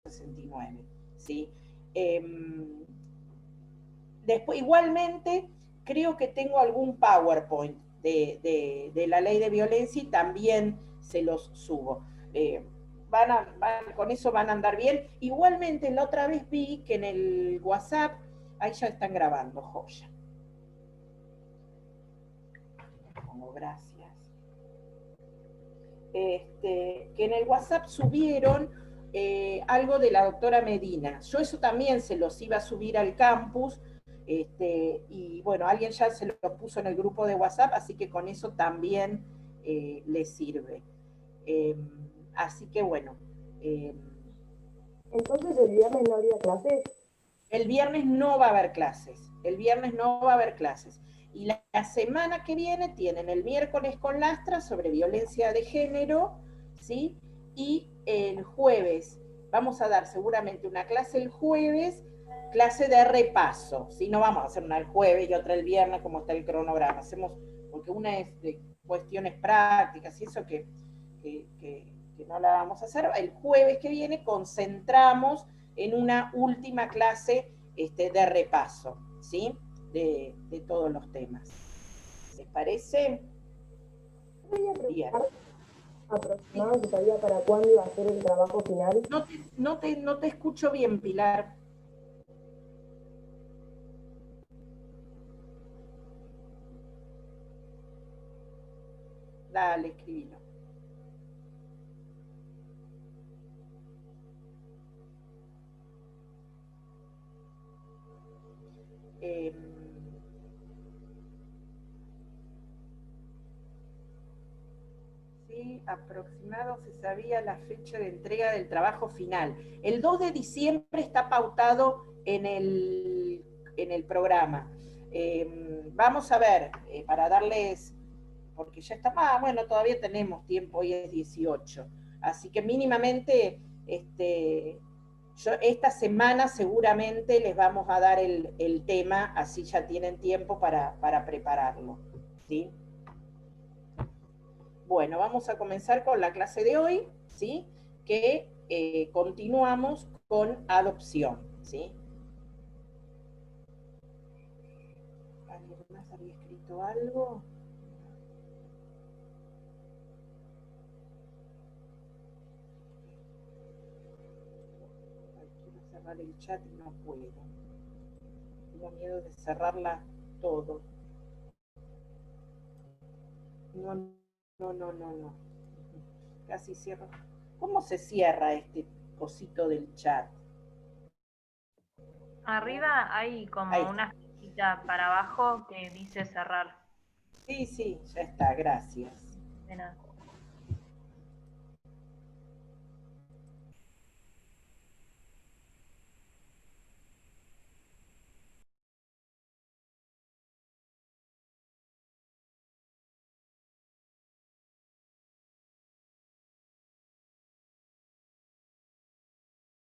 69, ¿sí? Después, igualmente, creo que tengo algún PowerPoint de la ley de violencia y también se los subo. Con eso van a andar bien. Igualmente, la otra vez vi que en el WhatsApp, ahí ya están grabando, joya. Pongo gracias. Que en el WhatsApp subieron algo de la doctora Medina. Yo eso también se los iba a subir al campus, y bueno, alguien ya se lo puso en el grupo de WhatsApp, así que con eso también les sirve. Así que bueno. Entonces el viernes no habría clases. El viernes no va a haber clases. El viernes no va a haber clases. Y la semana que viene tienen el miércoles con Lastra sobre violencia de género, ¿sí? Y el jueves vamos a dar seguramente una clase el jueves, clase de repaso, ¿sí? No vamos a hacer una el jueves y otra el viernes como está el cronograma. Hacemos, porque una es de cuestiones prácticas y eso que no la vamos a hacer. El jueves que viene concentramos en una última clase de repaso, ¿sí? De todos los temas. ¿Les parece? Bien. ¿Aproximado que sabía para cuándo iba a ser el trabajo final? No te escucho bien, Pilar. Dale, escribilo. Sí, aproximado se sabía la fecha de entrega del trabajo final. El 2 de diciembre está pautado en el programa. Vamos a ver, para darles, porque ya está más, bueno, todavía tenemos tiempo, hoy es 18. Así que mínimamente, yo esta semana seguramente les vamos a dar el tema, así ya tienen tiempo para prepararlo, ¿sí? Bueno, vamos a comenzar con la clase de hoy, ¿sí? Que continuamos con adopción, ¿sí? ¿Alguien más había escrito algo? Quiero cerrar el chat y no puedo. Tengo miedo de cerrarla todo. No. Casi cierro. ¿Cómo se cierra este cosito del chat? Arriba hay como una flechita para abajo que dice cerrar. Sí, ya está, gracias. De nada.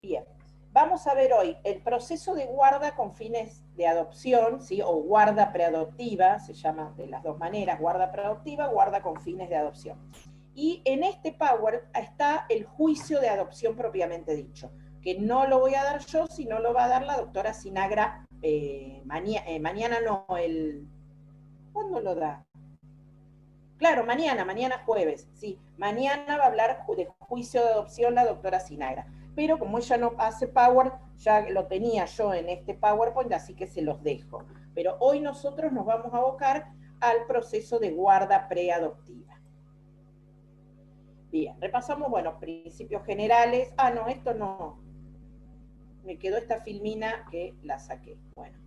Bien, vamos a ver hoy el proceso de guarda con fines de adopción, ¿sí? O guarda preadoptiva, se llama de las dos maneras, guarda preadoptiva, guarda con fines de adopción. Y en este Power está el juicio de adopción propiamente dicho, que no lo voy a dar yo, sino lo va a dar la doctora Sinagra mañana no, ¿cuándo lo da? Claro, mañana jueves, sí. Mañana va a hablar de juicio de adopción la doctora Sinagra. Pero como ella no hace Power, ya lo tenía yo en este PowerPoint, así que se los dejo. Pero hoy nosotros nos vamos a abocar al proceso de guarda preadoptiva. Bien, repasamos, bueno, principios generales. Ah, no, esto no. Me quedó esta filmina que la saqué. Bueno,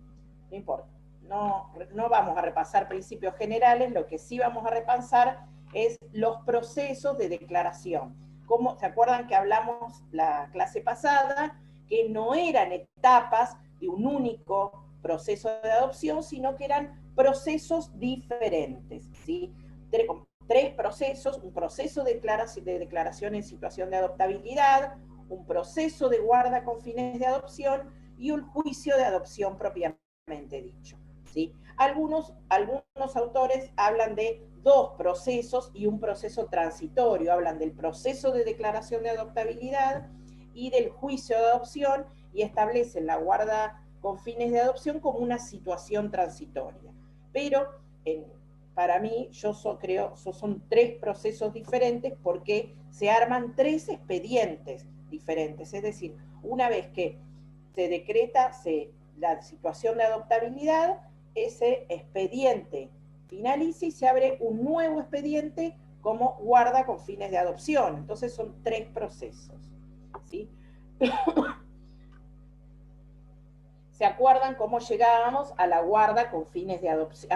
no importa. No vamos a repasar principios generales, lo que sí vamos a repasar es los procesos de declaración. ¿Cómo, se acuerdan que hablamos la clase pasada? Que no eran etapas de un único proceso de adopción, sino que eran procesos diferentes, ¿sí? Tres procesos, un proceso de declaración en situación de adoptabilidad, un proceso de guarda con fines de adopción y un juicio de adopción propiamente dicho. ¿Sí? Algunos autores hablan de dos procesos y un proceso transitorio, hablan del proceso de declaración de adoptabilidad y del juicio de adopción, y establecen la guarda con fines de adopción como una situación transitoria. Pero para mí, creo que son tres procesos diferentes porque se arman tres expedientes diferentes. Es decir, una vez que se decreta la situación de adoptabilidad, ese expediente finaliza y se abre un nuevo expediente como guarda con fines de adopción. Entonces son tres procesos, ¿sí? ¿Se acuerdan cómo llegábamos a la guarda con fines de adopción,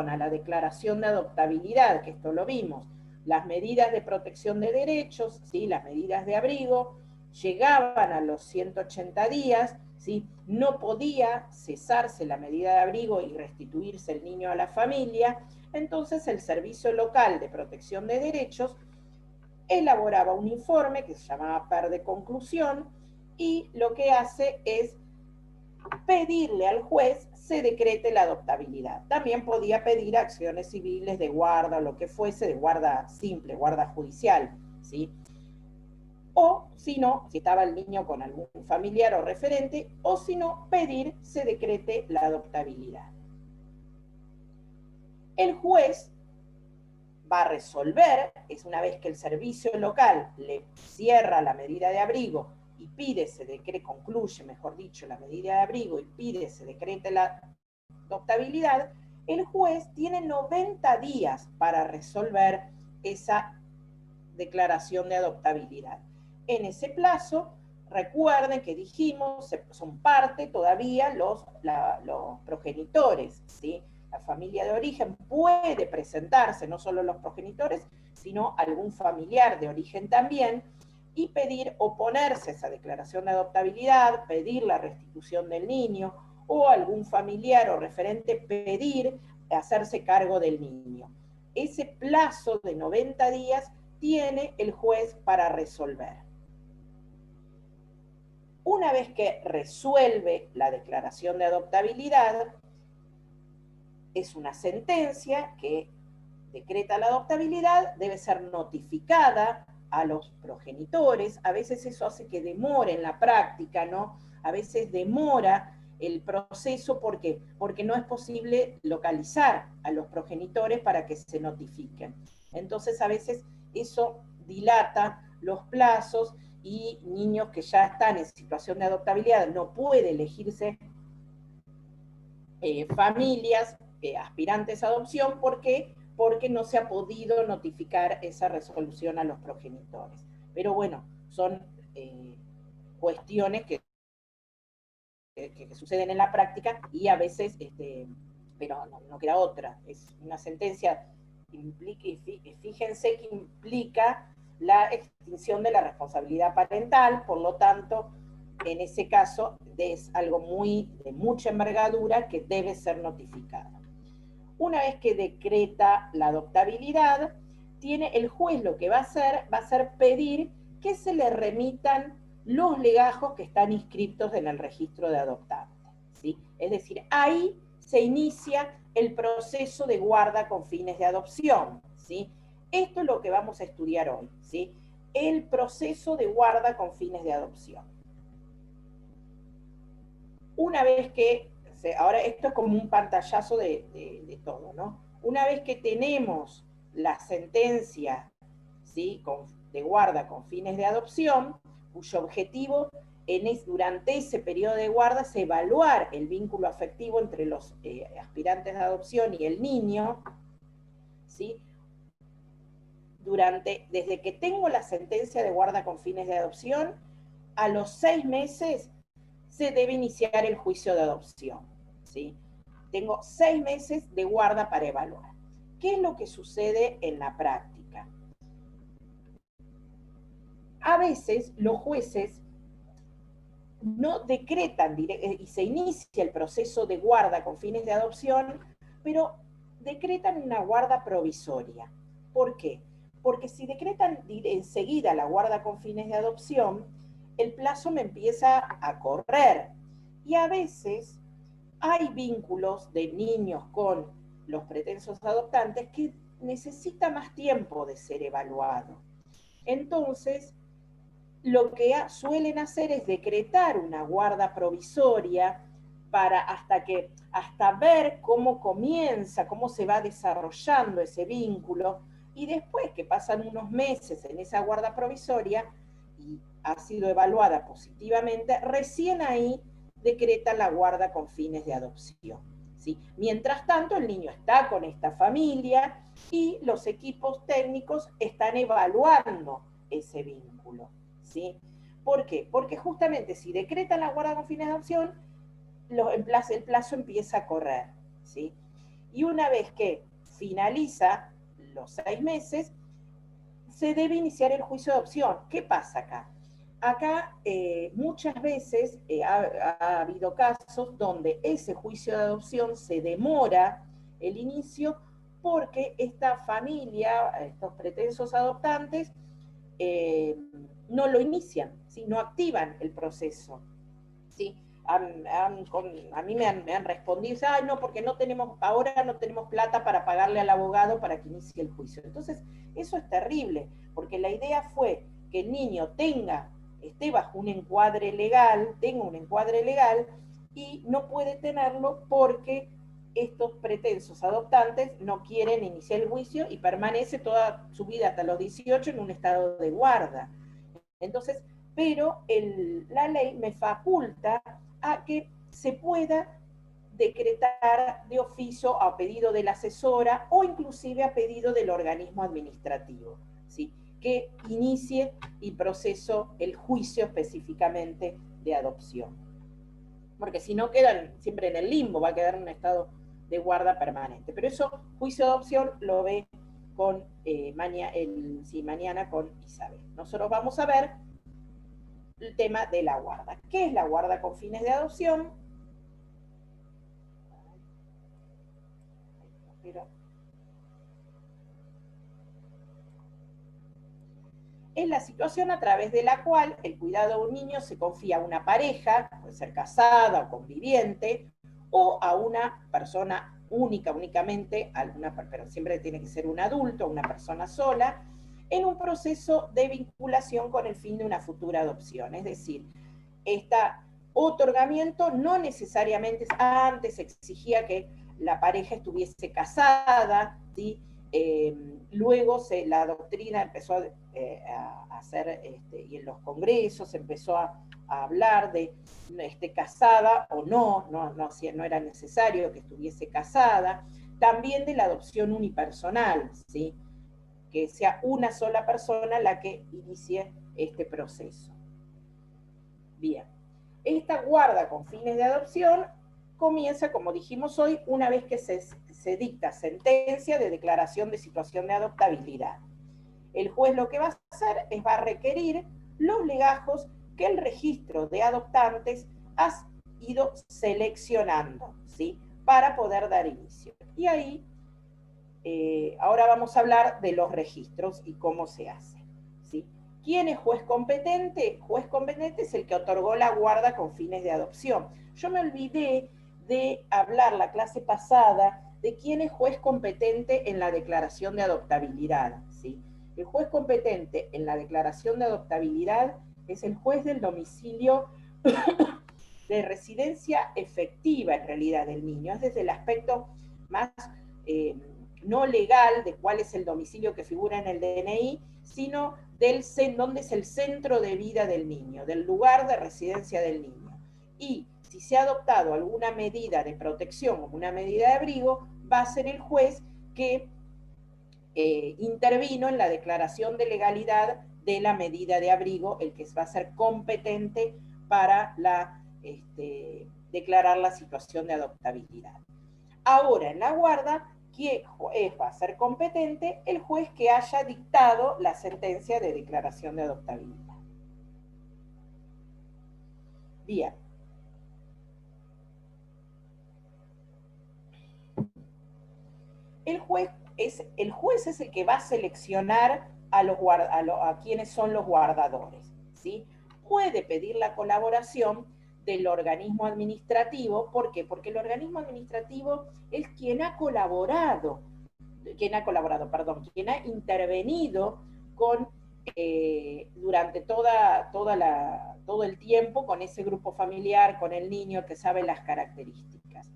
a la declaración de adoptabilidad? Que esto lo vimos. Las medidas de protección de derechos, ¿sí? Las medidas de abrigo, llegaban a los 180 días, ¿sí? No podía cesarse la medida de abrigo y restituirse el niño a la familia. Entonces el Servicio Local de Protección de Derechos elaboraba un informe que se llamaba PER de conclusión, y lo que hace es pedirle al juez se decrete la adoptabilidad. También podía pedir acciones civiles de guarda o lo que fuese, de guarda simple, guarda judicial, ¿sí? O si no, si estaba el niño con algún familiar o referente, o si no, pedir se decrete la adoptabilidad. El juez va a resolver, es una vez que el servicio local le cierra la medida de abrigo y pide se decrete, concluye, mejor dicho, la medida de abrigo y pide se decrete la adoptabilidad, el juez tiene 90 días para resolver esa declaración de adoptabilidad. En ese plazo, recuerden que dijimos, son parte todavía los progenitores, ¿sí? La familia de origen puede presentarse, no solo los progenitores, sino algún familiar de origen también, y pedir oponerse a esa declaración de adoptabilidad, pedir la restitución del niño, o algún familiar o referente pedir hacerse cargo del niño. Ese plazo de 90 días tiene el juez para resolver. Una vez que resuelve la declaración de adoptabilidad, es una sentencia que decreta la adoptabilidad, debe ser notificada a los progenitores. A veces eso hace que demore en la práctica, ¿no? A veces demora el proceso porque no es posible localizar a los progenitores para que se notifiquen. Entonces a veces eso dilata los plazos y niños que ya están en situación de adoptabilidad no puede elegirse familias aspirantes a adopción. ¿Por qué? Porque no se ha podido notificar esa resolución a los progenitores. Pero bueno, son cuestiones que suceden en la práctica y a veces, pero no queda otra. Es una sentencia, fíjense que implica la extinción de la responsabilidad parental, por lo tanto, en ese caso es algo de mucha envergadura que debe ser notificado. Una vez que decreta la adoptabilidad, el juez lo que va a hacer pedir que se le remitan los legajos que están inscritos en el registro de adoptantes, ¿sí? Es decir, ahí se inicia el proceso de guarda con fines de adopción, ¿sí? Esto es lo que vamos a estudiar hoy, ¿sí? El proceso de guarda con fines de adopción. Una vez que, ahora esto es como un pantallazo de todo, ¿no? Una vez que tenemos la sentencia, ¿sí?, de guarda con fines de adopción, cuyo objetivo durante ese periodo de guarda es evaluar el vínculo afectivo entre los aspirantes de adopción y el niño, ¿sí? Desde que tengo la sentencia de guarda con fines de adopción, a los 6 meses se debe iniciar el juicio de adopción, ¿sí? Tengo 6 meses de guarda para evaluar. ¿Qué es lo que sucede en la práctica? A veces los jueces no decretan y se inicia el proceso de guarda con fines de adopción, pero decretan una guarda provisoria. ¿Por qué? Porque si decretan enseguida la guarda con fines de adopción, el plazo me empieza a correr. Y a veces hay vínculos de niños con los pretensos adoptantes que necesita más tiempo de ser evaluado. Entonces, lo que suelen hacer es decretar una guarda provisoria para hasta ver cómo comienza, cómo se va desarrollando ese vínculo, y después que pasan unos meses en esa guarda provisoria y ha sido evaluada positivamente, recién ahí decreta la guarda con fines de adopción, ¿sí? Mientras tanto, el niño está con esta familia y los equipos técnicos están evaluando ese vínculo, ¿sí? ¿Por qué? Porque justamente si decretan la guarda con fines de adopción, el plazo empieza a correr, ¿sí? Y una vez que finaliza los 6 meses, se debe iniciar el juicio de adopción. ¿Qué pasa acá? Acá muchas veces ha habido casos donde ese juicio de adopción se demora el inicio porque esta familia, estos pretensos adoptantes, no lo inician, ¿sí? No activan el proceso, ¿sí? A mí me han respondido, ay, no, porque ahora no tenemos plata para pagarle al abogado para que inicie el juicio. Entonces, eso es terrible, porque la idea fue que el niño esté bajo un encuadre legal, tenga un encuadre legal, y no puede tenerlo porque estos pretensos adoptantes no quieren iniciar el juicio y permanece toda su vida hasta los 18 en un estado de guarda. Entonces, pero la ley me faculta a que se pueda decretar de oficio a pedido de la asesora o inclusive a pedido del organismo administrativo, ¿sí? Que inicie y proceso el juicio específicamente de adopción. Porque si no quedan siempre en el limbo, va a quedar en un estado de guarda permanente. Pero eso, juicio de adopción, lo ve con mañana con Isabel. Nosotros vamos a ver el tema de la guarda. ¿Qué es la guarda con fines de adopción? Es la situación a través de la cual el cuidado de un niño se confía a una pareja, puede ser casada o conviviente, o a una persona únicamente, pero siempre tiene que ser un adulto, una persona sola, en un proceso de vinculación con el fin de una futura adopción. Es decir, este otorgamiento no necesariamente, antes exigía que la pareja estuviese casada, ¿sí? Luego la doctrina empezó a hacer, y en los congresos empezó a hablar de casada o no era necesario que estuviese casada, también de la adopción unipersonal, ¿sí? Que sea una sola persona la que inicie este proceso. Bien, esta guarda con fines de adopción comienza, como dijimos hoy, una vez que se dicta sentencia de declaración de situación de adoptabilidad. El juez lo que va a hacer es va a requerir los legajos que el registro de adoptantes ha ido seleccionando, ¿sí? Para poder dar inicio. Y ahí, ahora vamos a hablar de los registros y cómo se hace, ¿sí? ¿Quién es juez competente? Juez competente es el que otorgó la guarda con fines de adopción. Yo me olvidé de hablar la clase pasada de quién es juez competente en la declaración de adoptabilidad, ¿sí? El juez competente en la declaración de adoptabilidad es el juez del domicilio de residencia efectiva, en realidad, del niño. Es desde el aspecto más no legal de cuál es el domicilio que figura en el DNI, sino dónde es el centro de vida del niño, del lugar de residencia del niño. Y si se ha adoptado alguna medida de protección, como una medida de abrigo, va a ser el juez que intervino en la declaración de legalidad de la medida de abrigo, el que va a ser competente para declarar la situación de adoptabilidad. Ahora, en la guarda, ¿quién va a ser competente? El juez que haya dictado la sentencia de declaración de adoptabilidad. Bien. El juez es el que va a seleccionar a quienes son los guardadores, ¿sí? Puede pedir la colaboración del organismo administrativo. ¿Por qué? Porque el organismo administrativo es quien ha intervenido con durante todo el tiempo con ese grupo familiar, con el niño que sabe las características.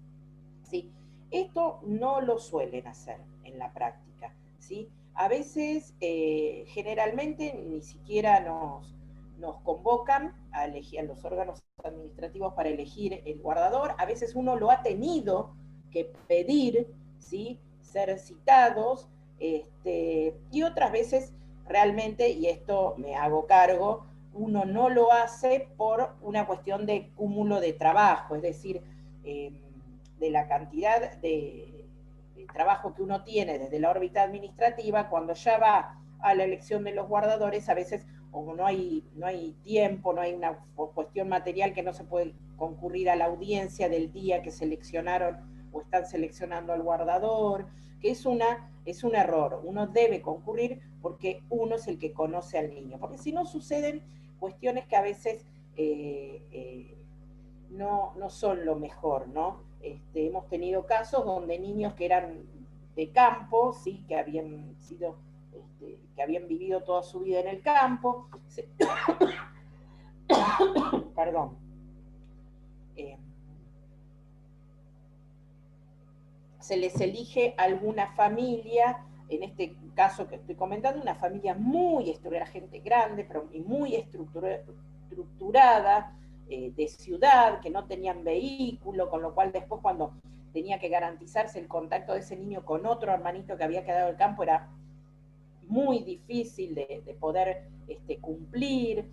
¿Sí? Esto no lo suelen hacer en la práctica, ¿sí? A veces, generalmente, ni siquiera nos convocan a elegir a los órganos administrativos para elegir el guardador. A veces uno lo ha tenido que pedir, ¿sí? Ser citados, y otras veces realmente, y esto me hago cargo, uno no lo hace por una cuestión de cúmulo de trabajo, es decir, de la cantidad de trabajo que uno tiene desde la órbita administrativa, cuando ya va a la elección de los guardadores, a veces o no hay tiempo, no hay una cuestión material que no se puede concurrir a la audiencia del día que seleccionaron o están seleccionando al guardador, que es un error. Uno debe concurrir porque uno es el que conoce al niño, porque si no suceden cuestiones que a veces no son lo mejor, ¿no? Hemos tenido casos donde niños que eran de campo, ¿sí? Que habían sido, que habían vivido toda su vida en el campo, perdón, se les elige alguna familia, en este caso que estoy comentando, una familia muy estructurada, gente grande, pero muy estructurada, de ciudad, que no tenían vehículo, con lo cual después cuando tenía que garantizarse el contacto de ese niño con otro hermanito que había quedado en el campo, era muy difícil de poder cumplir,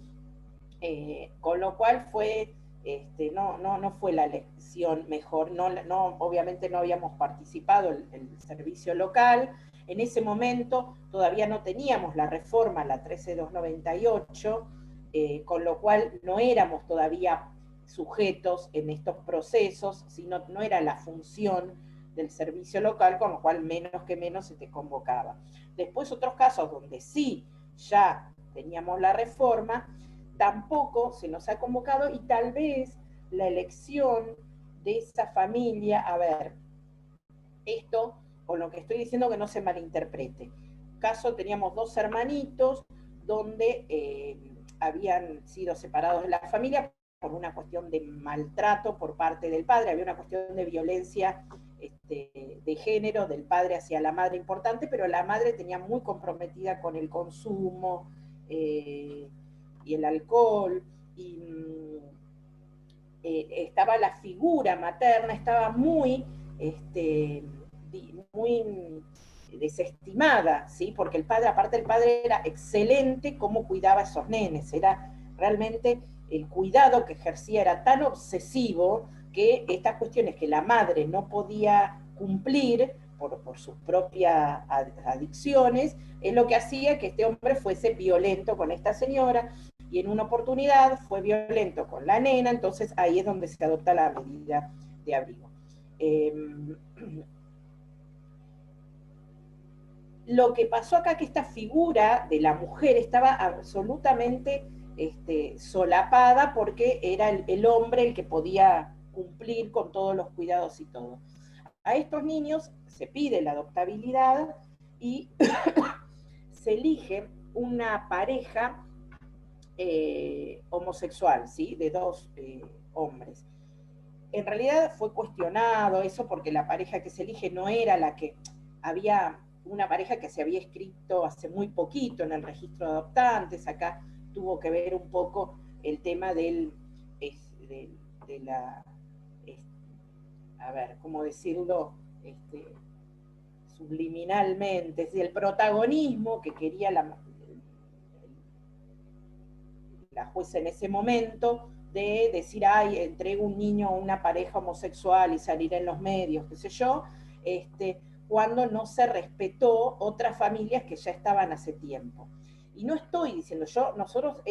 con lo cual fue, no fue la elección mejor, obviamente no habíamos participado en el servicio local, en ese momento todavía no teníamos la reforma, la 13298, con lo cual no éramos todavía sujetos en estos procesos, sino no era la función del servicio local, con lo cual menos que menos se te convocaba. Después otros casos donde sí ya teníamos la reforma, tampoco se nos ha convocado y tal vez la elección de esa familia, a ver, esto con lo que estoy diciendo que no se malinterprete. Caso, teníamos dos hermanitos donde habían sido separados de la familia por una cuestión de maltrato por parte del padre, había una cuestión de violencia de género del padre hacia la madre importante, pero la madre tenía muy comprometida con el consumo y el alcohol, y estaba la figura materna, estaba muy desestimada, ¿sí? Porque el padre, aparte el padre era excelente cómo cuidaba a esos nenes, era realmente el cuidado que ejercía era tan obsesivo que estas cuestiones que la madre no podía cumplir por sus propias adicciones, es lo que hacía que este hombre fuese violento con esta señora, y en una oportunidad fue violento con la nena, entonces ahí es donde se adopta la medida de abrigo. Lo que pasó acá que esta figura de la mujer estaba absolutamente solapada porque era el hombre el que podía cumplir con todos los cuidados y todo. A estos niños se pide la adoptabilidad y se elige una pareja homosexual, ¿sí? De dos hombres. En realidad fue cuestionado eso porque la pareja que se elige no era la que había, una pareja que se había escrito hace muy poquito en el registro de adoptantes. Acá tuvo que ver un poco el tema de la, a ver, ¿cómo decirlo? Subliminalmente, es decir, el protagonismo que quería la jueza en ese momento, de decir, ay, entrego un niño a una pareja homosexual y salir en los medios, qué sé yo, cuando no se respetó otras familias que ya estaban hace tiempo. Y no estoy diciendo nosotros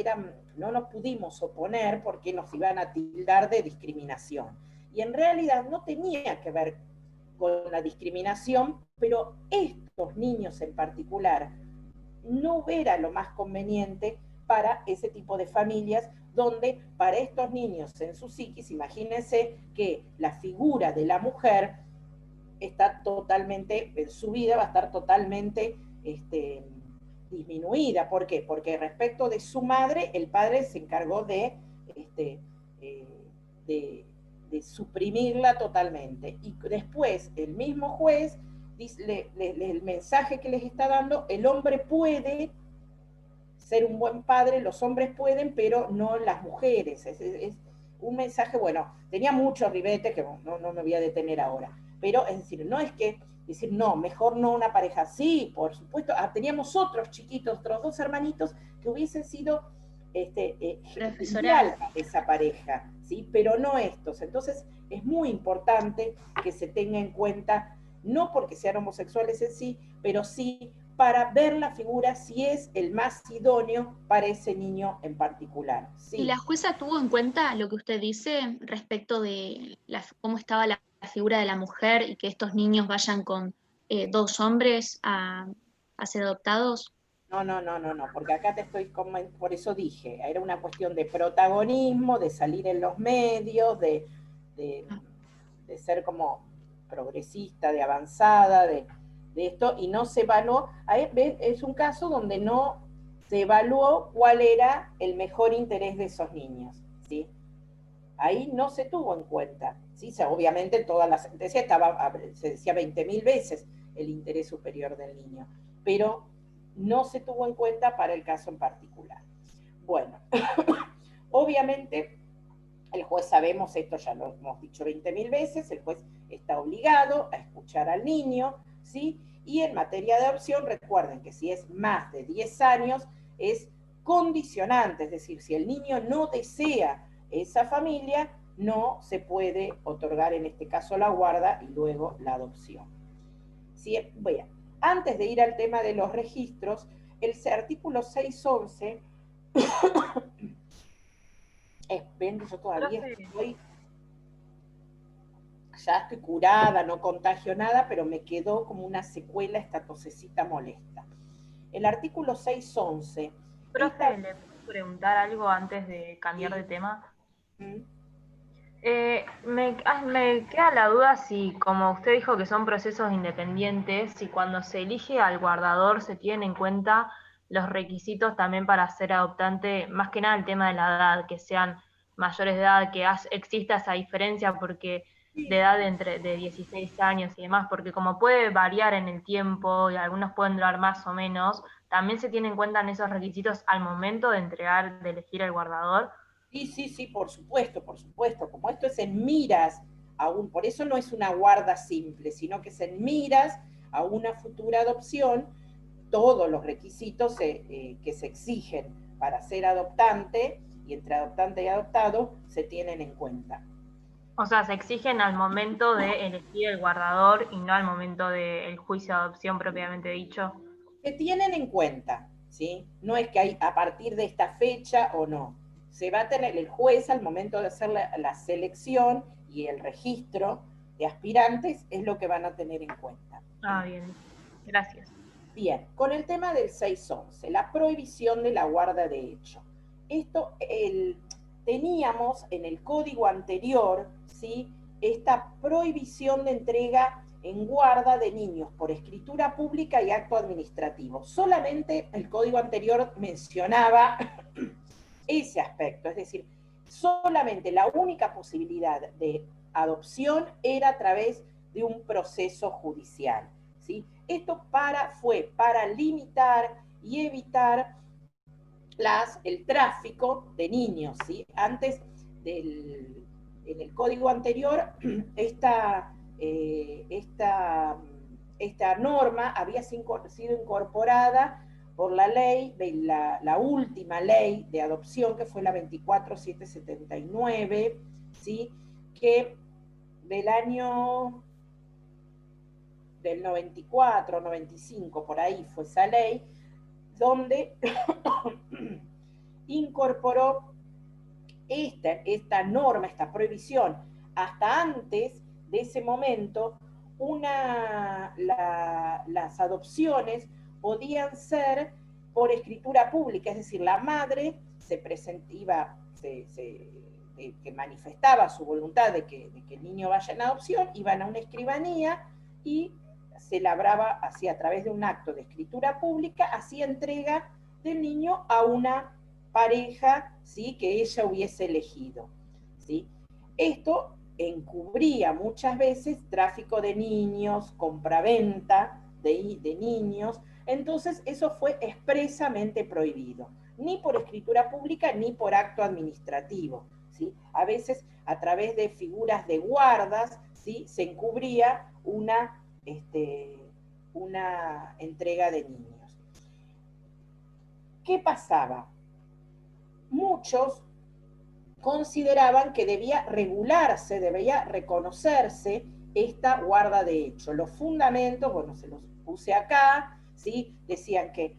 no nos pudimos oponer porque nos iban a tildar de discriminación. Y en realidad no tenía que ver con la discriminación, pero estos niños en particular no era lo más conveniente para ese tipo de familias, donde para estos niños en su psiquis, imagínense que la figura de la mujer está totalmente, en su vida va a estar totalmente disminuida. ¿Por qué? Porque respecto de su madre, el padre se encargó de suprimirla totalmente. Y después, el mismo juez, el mensaje que les está dando, el hombre puede ser un buen padre, los hombres pueden, pero no las mujeres. Es un mensaje, bueno, tenía muchos ribetes que no me voy a detener ahora, pero es decir, no es que decir, no, mejor no una pareja. Sí, por supuesto, teníamos otros chiquitos, otros 2 hermanitos que hubiesen sido genial esa pareja, ¿sí? Pero no estos. Entonces, es muy importante que se tenga en cuenta, no porque sean homosexuales en sí, pero sí para ver la figura si es el más idóneo para ese niño en particular. Sí. ¿Y la jueza tuvo en cuenta lo que usted dice respecto de cómo estaba la figura de la mujer y que estos niños vayan con 2 hombres a ser adoptados? No, porque acá te estoy, por eso dije, era una cuestión de protagonismo, de salir en los medios, de ser como progresista, de avanzada, de esto, y no se evaluó, es un caso donde no se evaluó cuál era el mejor interés de esos niños, ¿sí? Ahí no se tuvo en cuenta, ¿sí? O sea, obviamente toda la sentencia se decía 20.000 veces el interés superior del niño, pero no se tuvo en cuenta para el caso en particular. Bueno, obviamente el juez, sabemos, esto ya lo hemos dicho 20.000 veces, el juez está obligado a escuchar al niño, ¿sí? Y en materia de adopción, recuerden que si es más de 10 años, es condicionante, es decir, si el niño no desea esa familia, no se puede otorgar en este caso la guarda y luego la adopción. ¿Sí? Bueno, antes de ir al tema de los registros, el artículo 611 ven, yo todavía ya estoy curada, no contagio nada, pero me quedó como una secuela esta tosecita molesta. El artículo 611. Profe, ¿le puedo preguntar algo antes de cambiar de tema? Me queda la duda si, como usted dijo que son procesos independientes, si cuando se elige al guardador se tienen en cuenta los requisitos también para ser adoptante, más que nada el tema de la edad, que sean mayores de edad, que exista esa diferencia porque de edad de 16 años y demás, porque como puede variar en el tiempo y algunos pueden durar más o menos, también se tienen en cuenta en esos requisitos al momento de elegir el guardador. Sí, por supuesto. Como esto es en miras, por eso no es una guarda simple, sino que es en miras a una futura adopción, todos los requisitos que se exigen para ser adoptante, y entre adoptante y adoptado, se tienen en cuenta. O sea, se exigen al momento de elegir el guardador y no al momento del juicio de adopción propiamente dicho. Se tienen en cuenta, ¿sí? No es que hay a partir de esta fecha o no. Se va a tener el juez al momento de hacer la selección y el registro de aspirantes, es lo que van a tener en cuenta. Ah, bien. Gracias. Bien, con el tema del 611, la prohibición de la guarda de hecho. Esto, teníamos en el código anterior, ¿sí?, esta prohibición de entrega en guarda de niños por escritura pública y acto administrativo. Solamente el código anterior mencionaba ese aspecto, es decir, solamente la única posibilidad de adopción era a través de un proceso judicial, ¿sí? Esto fue para limitar y evitar el tráfico de niños, ¿sí? Antes en el código anterior, esta norma había sido incorporada por la ley, la última ley de adopción, que fue la 24779, ¿sí?, que del año del 94, 95, por ahí fue esa ley, donde incorporó esta norma, esta prohibición. Hasta antes de ese momento, las adopciones podían ser por escritura pública, es decir, la madre que manifestaba su voluntad de que el niño vaya en adopción, iban a una escribanía y se labraba así a través de un acto de escritura pública, hacía entrega del niño a una pareja, ¿sí?, que ella hubiese elegido, ¿sí? Esto encubría muchas veces tráfico de niños, compraventa de niños, entonces eso fue expresamente prohibido, ni por escritura pública ni por acto administrativo, ¿sí? A veces a través de figuras de guardas, ¿sí?, se encubría una entrega de niños. ¿Qué pasaba? Muchos consideraban que debía regularse, debía reconocerse esta guarda de hecho. Los fundamentos, bueno, se los puse acá, ¿sí? Decían que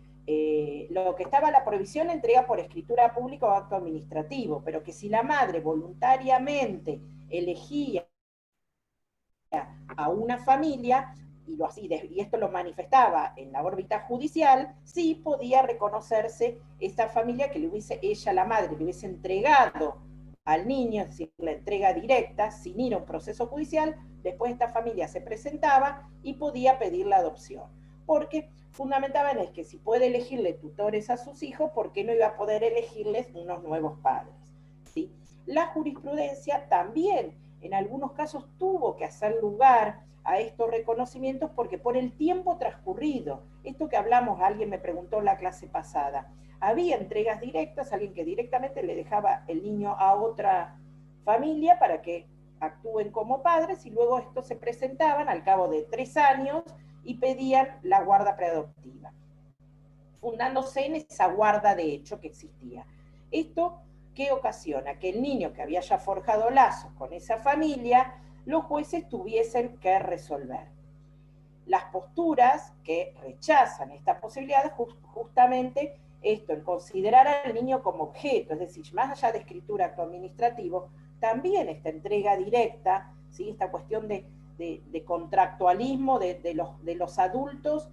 lo que estaba la prohibición entrega por escritura pública o acto administrativo, pero que si la madre voluntariamente elegía a una familia, y esto lo manifestaba en la órbita judicial, sí podía reconocerse esta familia que le hubiese, ella, la madre, le hubiese entregado al niño, es decir, la entrega directa, sin ir a un proceso judicial. Después esta familia se presentaba y podía pedir la adopción. Porque fundamentaban es que si puede elegirle tutores a sus hijos, ¿por qué no iba a poder elegirles unos nuevos padres? ¿Sí? La jurisprudencia también en algunos casos tuvo que hacer lugar a estos reconocimientos porque por el tiempo transcurrido, esto que hablamos, alguien me preguntó en la clase pasada, había entregas directas, alguien que directamente le dejaba el niño a otra familia para que actúen como padres, y luego estos se presentaban al cabo de 3 años y pedían la guarda preadoptiva, fundándose en esa guarda de hecho que existía. Esto, ¿qué ocasiona? Que el niño que había ya forjado lazos con esa familia, los jueces tuviesen que resolver. Las posturas que rechazan esta posibilidad, justamente esto, el considerar al niño como objeto, es decir, más allá de escritura, acto administrativo, también esta entrega directa, ¿sí?, esta cuestión de contractualismo de los adultos,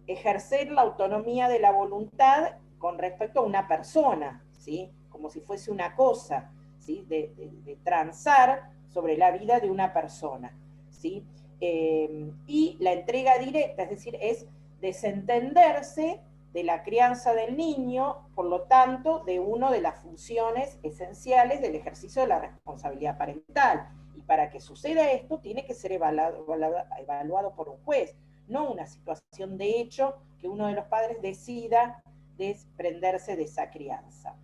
ejercer la autonomía de la voluntad con respecto a una persona, ¿sí?, como si fuese una cosa, ¿sí?, de transar sobre la vida de una persona, ¿sí? Y la entrega directa, es decir, es desentenderse de la crianza del niño, por lo tanto, de una de las funciones esenciales del ejercicio de la responsabilidad parental. Y para que suceda esto, tiene que ser evaluado por un juez, no una situación de hecho que uno de los padres decida desprenderse de esa crianza.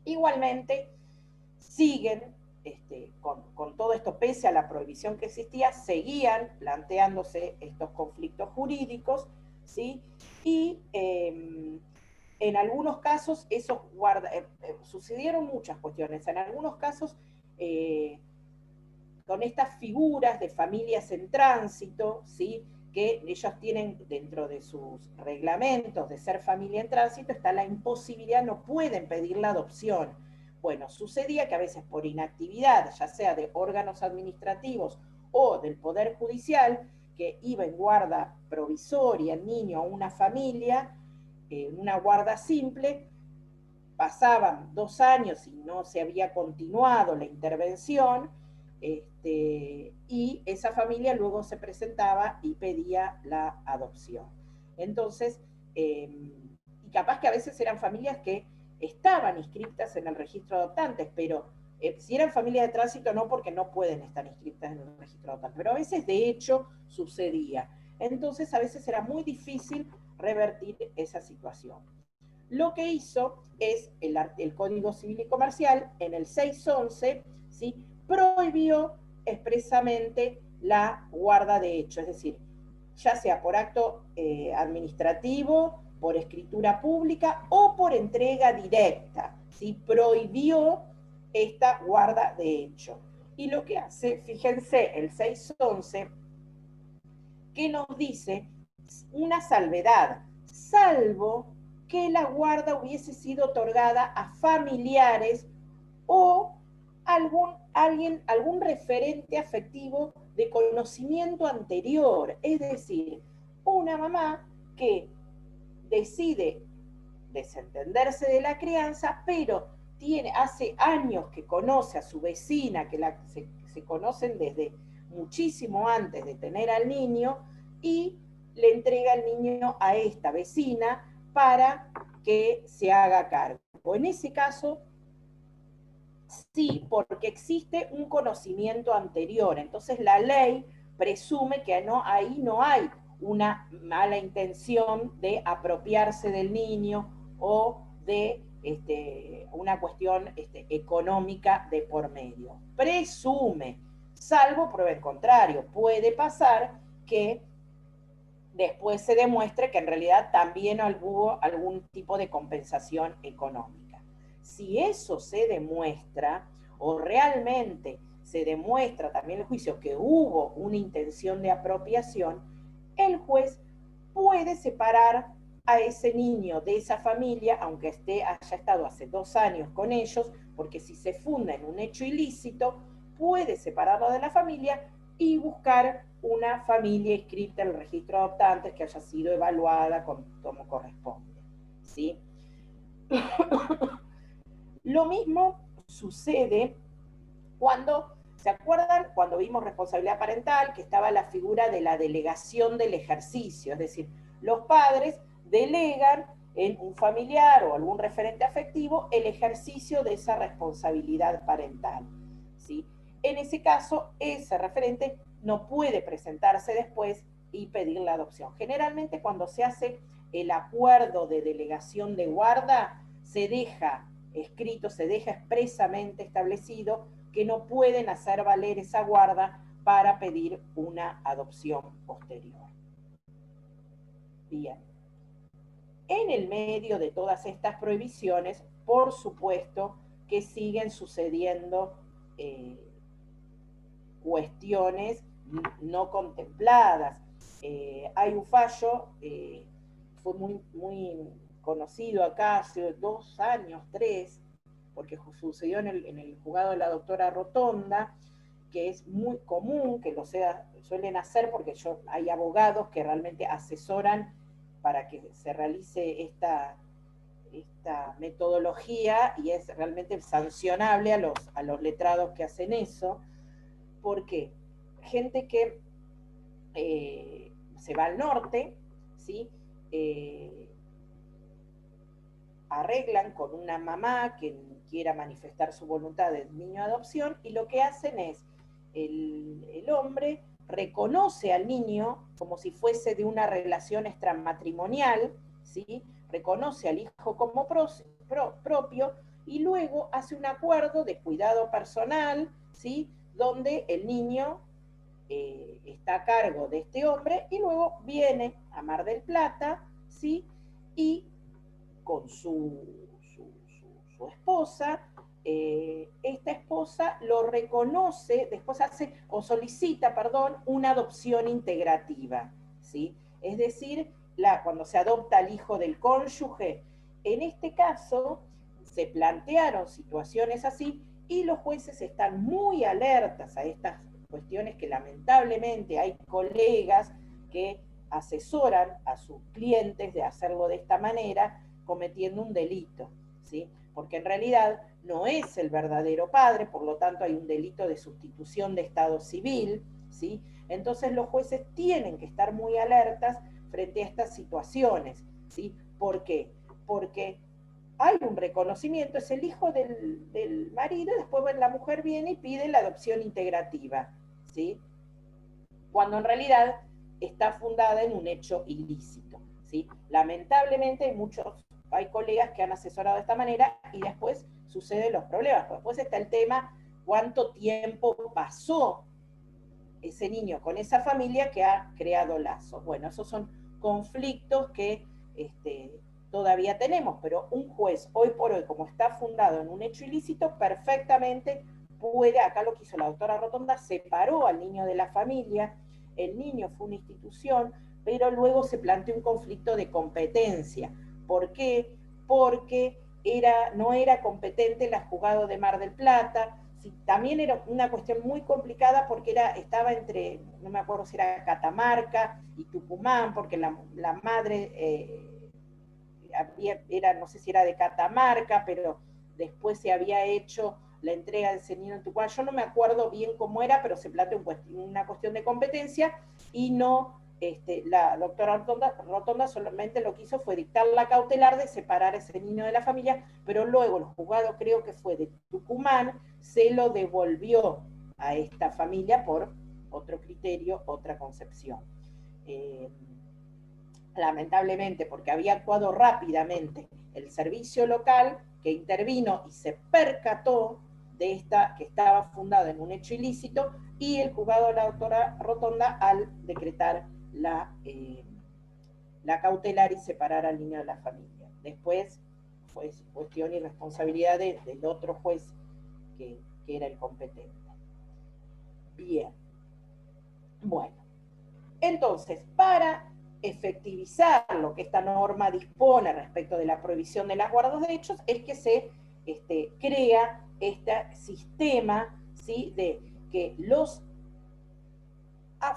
Igualmente, siguen, con todo esto, pese a la prohibición que existía, seguían planteándose estos conflictos jurídicos, ¿sí? Y en algunos casos sucedieron muchas cuestiones. En algunos casos, con estas figuras de familias en tránsito, ¿sí?, que ellos tienen dentro de sus reglamentos de ser familia en tránsito, está la imposibilidad, no pueden pedir la adopción. Bueno, sucedía que a veces por inactividad, ya sea de órganos administrativos o del Poder Judicial, que iba en guarda provisoria el niño a una familia, una guarda simple, pasaban 2 años y no se había continuado la intervención, y esa familia luego se presentaba y pedía la adopción. Entonces, y capaz que a veces eran familias que estaban inscritas en el registro de adoptantes, pero si eran familias de tránsito no, porque no pueden estar inscritas en el registro de adoptantes, pero a veces de hecho sucedía. Entonces a veces era muy difícil revertir esa situación. Lo que hizo es el Código Civil y Comercial, en el 611, ¿sí?, prohibió expresamente la guarda de hecho, es decir, ya sea por acto administrativo, por escritura pública o por entrega directa, ¿sí?, prohibió esta guarda de hecho. Y lo que hace, fíjense, el 611, que nos dice una salvedad, salvo que la guarda hubiese sido otorgada a familiares o algún referente afectivo de conocimiento anterior, es decir, una mamá que decide desentenderse de la crianza, pero hace años que conoce a su vecina, que se conocen desde muchísimo antes de tener al niño y le entrega al niño a esta vecina para que se haga cargo. En ese caso, sí, porque existe un conocimiento anterior. Entonces la ley presume que ahí no hay una mala intención de apropiarse del niño o de una cuestión económica de por medio. Presume, salvo prueba el contrario. Puede pasar que después se demuestre que en realidad también hubo algún tipo de compensación económica. Si eso se demuestra, o realmente se demuestra también en el juicio que hubo una intención de apropiación, el juez puede separar a ese niño de esa familia, aunque haya estado hace 2 años con ellos, porque si se funda en un hecho ilícito, puede separarlo de la familia y buscar una familia inscrita en el registro de adoptantes que haya sido evaluada como corresponde, ¿sí? Lo mismo sucede cuando, ¿se acuerdan? Cuando vimos responsabilidad parental, que estaba la figura de la delegación del ejercicio, es decir, los padres delegan en un familiar o algún referente afectivo el ejercicio de esa responsabilidad parental, ¿sí? En ese caso, ese referente no puede presentarse después y pedir la adopción. Generalmente cuando se hace el acuerdo de delegación de guarda, se deja escrito, se deja expresamente establecido que no pueden hacer valer esa guarda para pedir una adopción posterior. Bien. En el medio de todas estas prohibiciones, por supuesto que siguen sucediendo cuestiones no contempladas. Hay un fallo, fue muy conocido acá hace 2 años, 3, porque sucedió en el juzgado de la doctora Rotonda, que es muy común que lo suelen hacer porque hay abogados que realmente asesoran para que se realice esta metodología y es realmente sancionable a los letrados que hacen eso. ¿Por qué? Gente que se va al norte, ¿sí? Arreglan con una mamá que quiera manifestar su voluntad de niño de adopción y lo que hacen es, el hombre reconoce al niño como si fuese de una relación extramatrimonial, ¿sí? Reconoce al hijo como propio y luego hace un acuerdo de cuidado personal, ¿sí? Donde el niño está a cargo de este hombre y luego viene a Mar del Plata, ¿sí? Y con su esposa, esta esposa lo reconoce, después solicita, una adopción integrativa, ¿sí? Es decir, cuando se adopta al hijo del cónyuge, en este caso se plantearon situaciones así y los jueces están muy alertas a estas cuestiones que lamentablemente hay colegas que asesoran a sus clientes de hacerlo de esta manera, cometiendo un delito, ¿sí? Porque en realidad no es el verdadero padre, por lo tanto hay un delito de sustitución de estado civil, ¿sí? Entonces los jueces tienen que estar muy alertas frente a estas situaciones, ¿sí? ¿Por qué? Porque hay un reconocimiento, es el hijo del marido, y después la mujer viene y pide la adopción integrativa, ¿sí? Cuando en realidad está fundada en un hecho ilícito, ¿sí? Lamentablemente hay colegas que han asesorado de esta manera y después suceden los problemas. Después está el tema, cuánto tiempo pasó ese niño con esa familia que ha creado lazos. Bueno, esos son conflictos que todavía tenemos, pero un juez hoy por hoy, como está fundado en un hecho ilícito, perfectamente puede, acá lo que hizo la doctora Rotonda, separó al niño de la familia, el niño fue una institución, pero luego se planteó un conflicto de competencia. ¿Por qué? Porque no era competente la juzgado de Mar del Plata, sí, también era una cuestión muy complicada porque estaba entre, no me acuerdo si era Catamarca y Tucumán, porque la madre no sé si era de Catamarca, pero después se había hecho la entrega de ese niño en Tucumán. Yo no me acuerdo bien cómo era, pero se planteó una cuestión de competencia y no, la doctora Rotonda solamente lo que hizo fue dictar la cautelar de separar a ese niño de la familia, pero luego el juzgado, creo que fue de Tucumán, se lo devolvió a esta familia por otro criterio, otra concepción. Lamentablemente, porque había actuado rápidamente el servicio local, que intervino y se percató de esta, que estaba fundada en un hecho ilícito, y el juzgado de la doctora Rotonda, al decretar la cautelar y separar al niño de la familia. Después fue cuestión y responsabilidad del otro juez que era el competente. Bien. Bueno. Entonces, para efectivizar lo que esta norma dispone respecto de la prohibición de las guardas de hechos, es que se crea este sistema, ¿sí?, de que los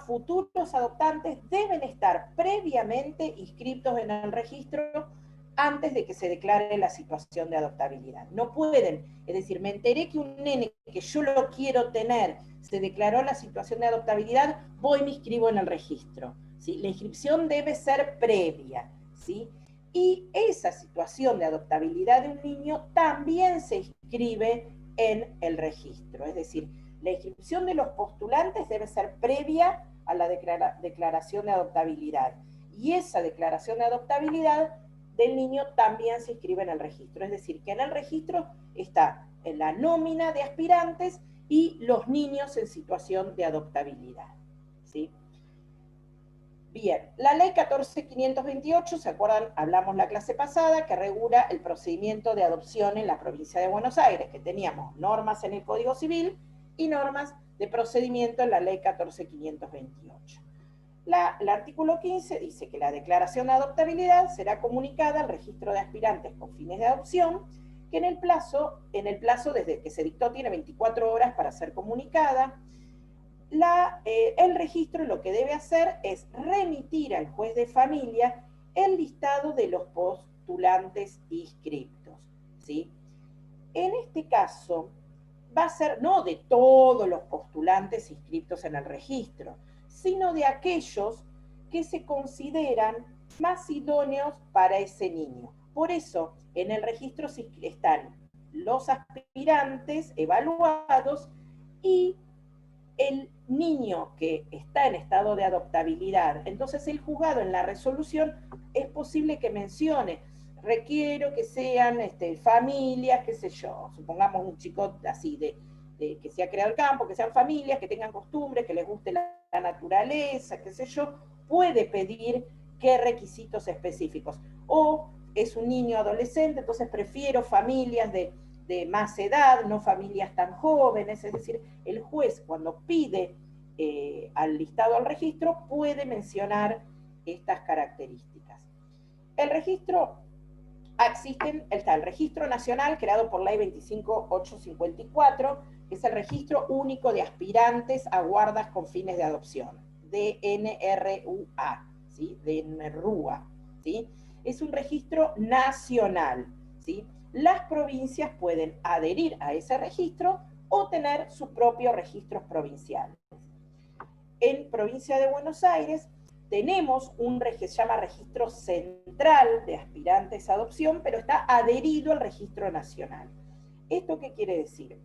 futuros adoptantes deben estar previamente inscritos en el registro antes de que se declare la situación de adoptabilidad. No pueden, es decir, me enteré que un nene que yo lo quiero tener se declaró la situación de adoptabilidad, voy y me inscribo en el registro, ¿sí? La inscripción debe ser previa, ¿sí? Y esa situación de adoptabilidad de un niño también se inscribe en el registro, es decir, la inscripción de los postulantes debe ser previa a la declaración de adoptabilidad. Y esa declaración de adoptabilidad del niño también se inscribe en el registro. Es decir, que en el registro está en la nómina de aspirantes y los niños en situación de adoptabilidad, ¿sí? Bien, la ley 14.528, ¿se acuerdan? Hablamos la clase pasada, que regula el procedimiento de adopción en la provincia de Buenos Aires, que teníamos normas en el Código Civil y normas de procedimiento en la ley 14.528. El artículo 15 dice que la declaración de adoptabilidad será comunicada al registro de aspirantes con fines de adopción, que en el plazo desde que se dictó tiene 24 horas para ser comunicada. El registro lo que debe hacer es remitir al juez de familia el listado de los postulantes inscriptos, ¿sí? En este caso, va a ser no de todos los postulantes inscriptos en el registro, sino de aquellos que se consideran más idóneos para ese niño. Por eso, en el registro están los aspirantes evaluados y el niño que está en estado de adoptabilidad. Entonces, el juzgado en la resolución es posible que mencione, requiero que sean familias, qué sé yo, supongamos un chico así que se ha creado el campo, que sean familias, que tengan costumbres, que les guste la naturaleza, qué sé yo, puede pedir qué requisitos específicos. O es un niño adolescente, entonces prefiero familias de más edad, no familias tan jóvenes, es decir, el juez cuando pide al listado al registro puede mencionar estas características. El registro, está el registro nacional creado por ley 25.854, que es el registro único de aspirantes a guardas con fines de adopción, DNRUA, ¿sí? DNRUA, ¿sí? Es un registro nacional, ¿sí? Las provincias pueden adherir a ese registro o tener sus propios registros provinciales. En provincia de Buenos Aires tenemos un registro, se llama registro central de aspirantes a adopción, pero está adherido al registro nacional. ¿Esto qué quiere decir?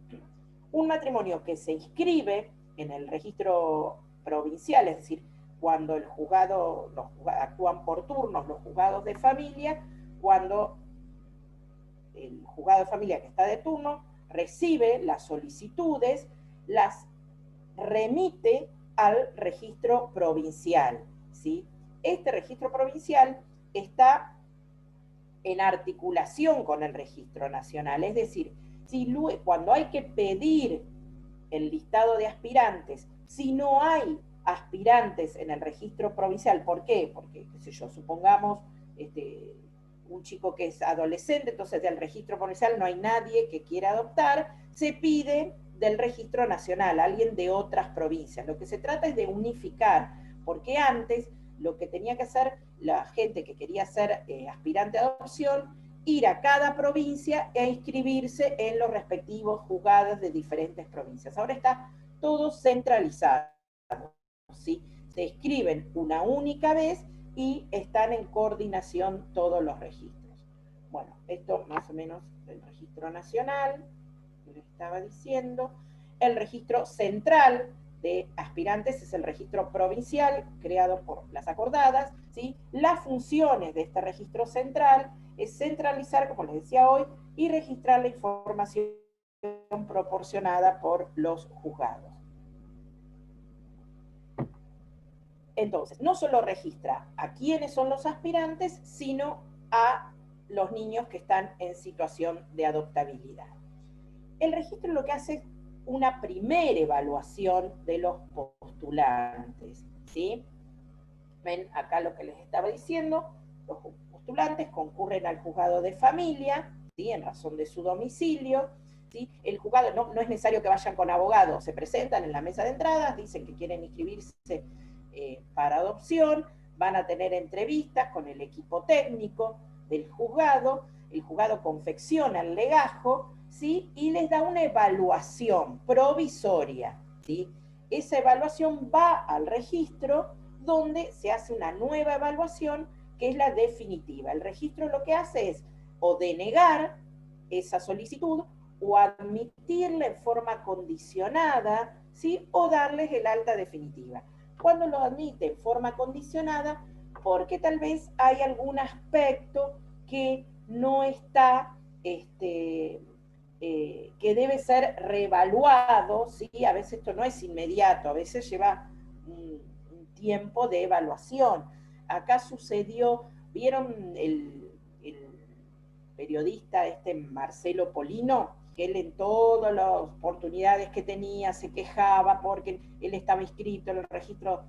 Un matrimonio que se inscribe en el registro provincial, es decir, cuando el juzgado, actúan por turnos los juzgados de familia, cuando el juzgado de familia que está de turno recibe las solicitudes, las remite al registro provincial, ¿sí? Este registro provincial está en articulación con el registro nacional, es decir, cuando hay que pedir el listado de aspirantes, si no hay aspirantes en el registro provincial, ¿por qué? Porque, qué sé yo, supongamos un chico que es adolescente, entonces del registro provincial no hay nadie que quiera adoptar, se pide del registro nacional, alguien de otras provincias. Lo que se trata es de unificar, porque antes lo que tenía que hacer la gente que quería ser aspirante a adopción ir a cada provincia e inscribirse en los respectivos juzgados de diferentes provincias. Ahora está todo centralizado, ¿sí? Se inscriben una única vez y están en coordinación todos los registros. Bueno, esto más o menos el registro nacional, que les estaba diciendo. El registro central de aspirantes es el registro provincial creado por las acordadas, ¿sí? Las funciones de este registro central es centralizar, como les decía hoy, y registrar la información proporcionada por los juzgados. Entonces, no solo registra a quiénes son los aspirantes, sino a los niños que están en situación de adoptabilidad. El registro lo que hace es una primera evaluación de los postulantes, ¿sí? Ven acá lo que les estaba diciendo, los postulantes concurren al juzgado de familia, ¿sí? En razón de su domicilio, ¿sí? El juzgado no es necesario que vayan con abogados, se presentan en la mesa de entradas, dicen que quieren inscribirse para adopción, van a tener entrevistas con el equipo técnico del juzgado, el juzgado confecciona el legajo, ¿sí? Y les da una evaluación provisoria, ¿sí? Esa evaluación va al registro, donde se hace una nueva evaluación, que es la definitiva. El registro lo que hace es o denegar esa solicitud, o admitirla en forma condicionada, ¿sí? O darles el alta definitiva. Cuando lo admite en forma condicionada, porque tal vez hay algún aspecto que no está, que debe ser reevaluado, ¿sí? A veces esto no es inmediato, a veces lleva un tiempo de evaluación. Acá sucedió, ¿vieron el periodista Marcelo Polino? Que él en todas las oportunidades que tenía se quejaba porque él estaba inscrito en el registro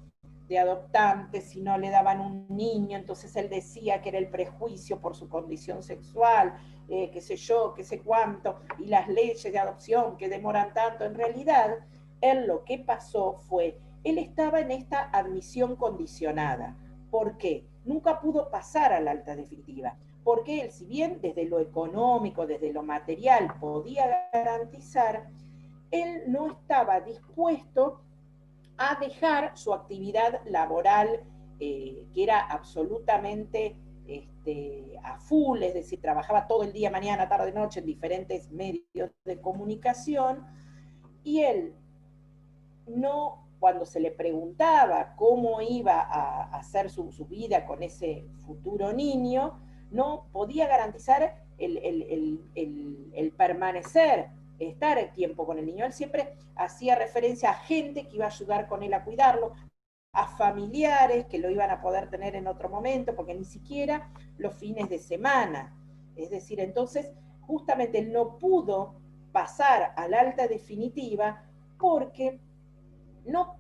de adoptantes y no le daban un niño, entonces él decía que era el prejuicio por su condición sexual, qué sé yo, qué sé cuánto, y las leyes de adopción que demoran tanto. En realidad, él lo que pasó fue, él estaba en esta admisión condicionada. ¿Por qué? Nunca pudo pasar a la alta definitiva, porque él, si bien desde lo económico, desde lo material, podía garantizar, él no estaba dispuesto a dejar su actividad laboral, que era absolutamente a full, es decir, trabajaba todo el día, mañana, tarde, noche, en diferentes medios de comunicación, y él no, cuando se le preguntaba cómo iba a hacer su vida con ese futuro niño, no podía garantizar el permanecer, estar el tiempo con el niño. Él siempre hacía referencia a gente que iba a ayudar con él a cuidarlo, a familiares que lo iban a poder tener en otro momento, porque ni siquiera los fines de semana. Es decir, entonces, justamente él no pudo pasar al alta definitiva porque no,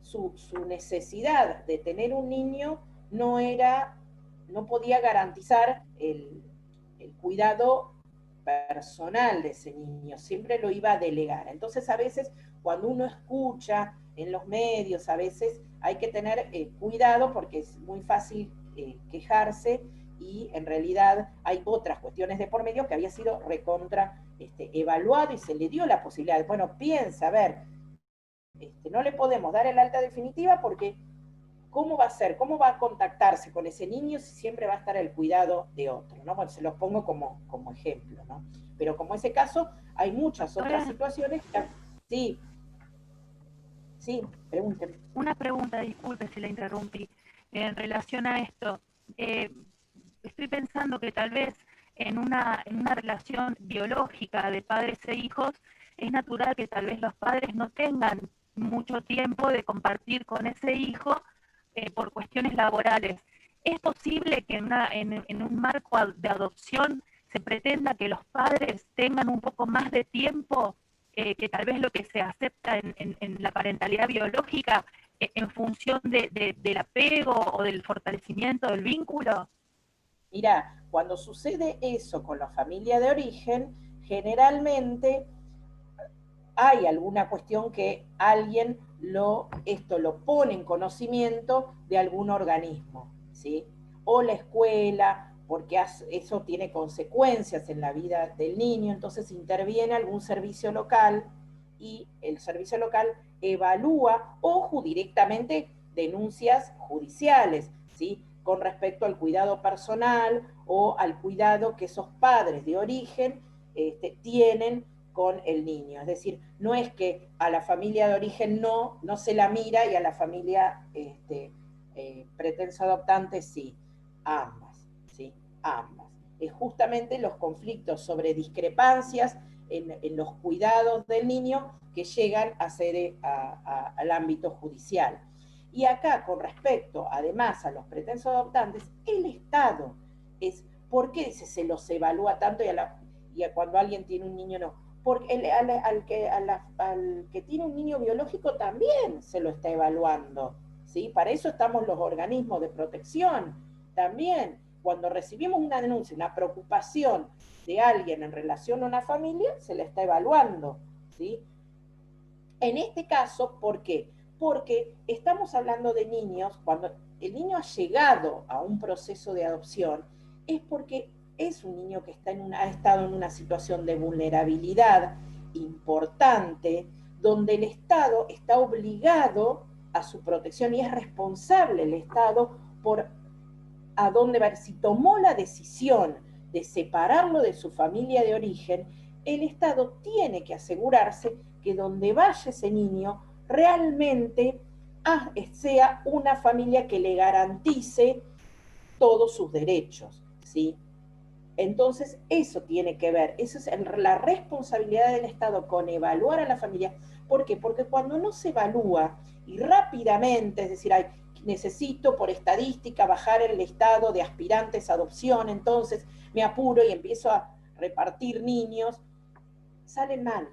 su necesidad de tener un niño no podía garantizar el cuidado personal de ese niño, siempre lo iba a delegar. Entonces, a veces, cuando uno escucha en los medios, a veces hay que tener cuidado, porque es muy fácil quejarse, y en realidad hay otras cuestiones de por medio que había sido recontra evaluado, y se le dio la posibilidad de, bueno, piensa, a ver, no le podemos dar el alta definitiva porque ¿cómo va a ser? ¿Cómo va a contactarse con ese niño si siempre va a estar el cuidado de otro? ¿No? Bueno, se los pongo como ejemplo, ¿no? Pero como ese caso, hay muchas otras situaciones que... Sí, pregúnteme. Una pregunta, disculpe si la interrumpí, en relación a esto. Estoy pensando que tal vez en una relación biológica de padres e hijos, es natural que tal vez los padres no tengan mucho tiempo de compartir con ese hijo por cuestiones laborales. ¿Es posible que en un marco de adopción se pretenda que los padres tengan un poco más de tiempo que tal vez lo que se acepta en la parentalidad biológica en función del apego o del fortalecimiento del vínculo? Mira, cuando sucede eso con la familia de origen, generalmente hay alguna cuestión que alguien esto lo pone en conocimiento de algún organismo, ¿sí? O la escuela, porque eso tiene consecuencias en la vida del niño, entonces interviene algún servicio local y el servicio local evalúa o directamente denuncias judiciales, ¿sí? Con respecto al cuidado personal o al cuidado que esos padres de origen tienen con el niño. Es decir, no es que a la familia de origen no se la mira y a la familia pretenso adoptante sí, ambas, ¿sí? Ambas. Es justamente los conflictos sobre discrepancias en los cuidados del niño que llegan a ser al ámbito judicial. Y acá, con respecto, además, a los pretensos adoptantes, el Estado es, ¿por qué se los evalúa tanto y a cuando alguien tiene un niño no? Porque al que tiene un niño biológico también se lo está evaluando, ¿sí? Para eso estamos los organismos de protección también. Cuando recibimos una denuncia, una preocupación de alguien en relación a una familia, se la está evaluando, ¿sí? En este caso, ¿por qué? Porque estamos hablando de niños, cuando el niño ha llegado a un proceso de adopción, es porque es un niño que ha estado en una situación de vulnerabilidad importante, donde el Estado está obligado a su protección y es responsable el Estado por a dónde va. Si tomó la decisión de separarlo de su familia de origen, el Estado tiene que asegurarse que donde vaya ese niño realmente sea una familia que le garantice todos sus derechos, ¿sí? Entonces, eso tiene que ver, eso es la responsabilidad del Estado con evaluar a la familia. ¿Por qué? Porque cuando no se evalúa y rápidamente, es decir, necesito por estadística bajar el estado de aspirantes a adopción, entonces me apuro y empiezo a repartir niños, salen mal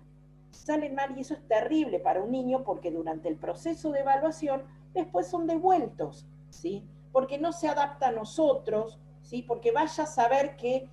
y eso es terrible para un niño porque durante el proceso de evaluación después son devueltos, ¿sí? Porque no se adapta a nosotros, ¿sí? Porque vaya a saber qué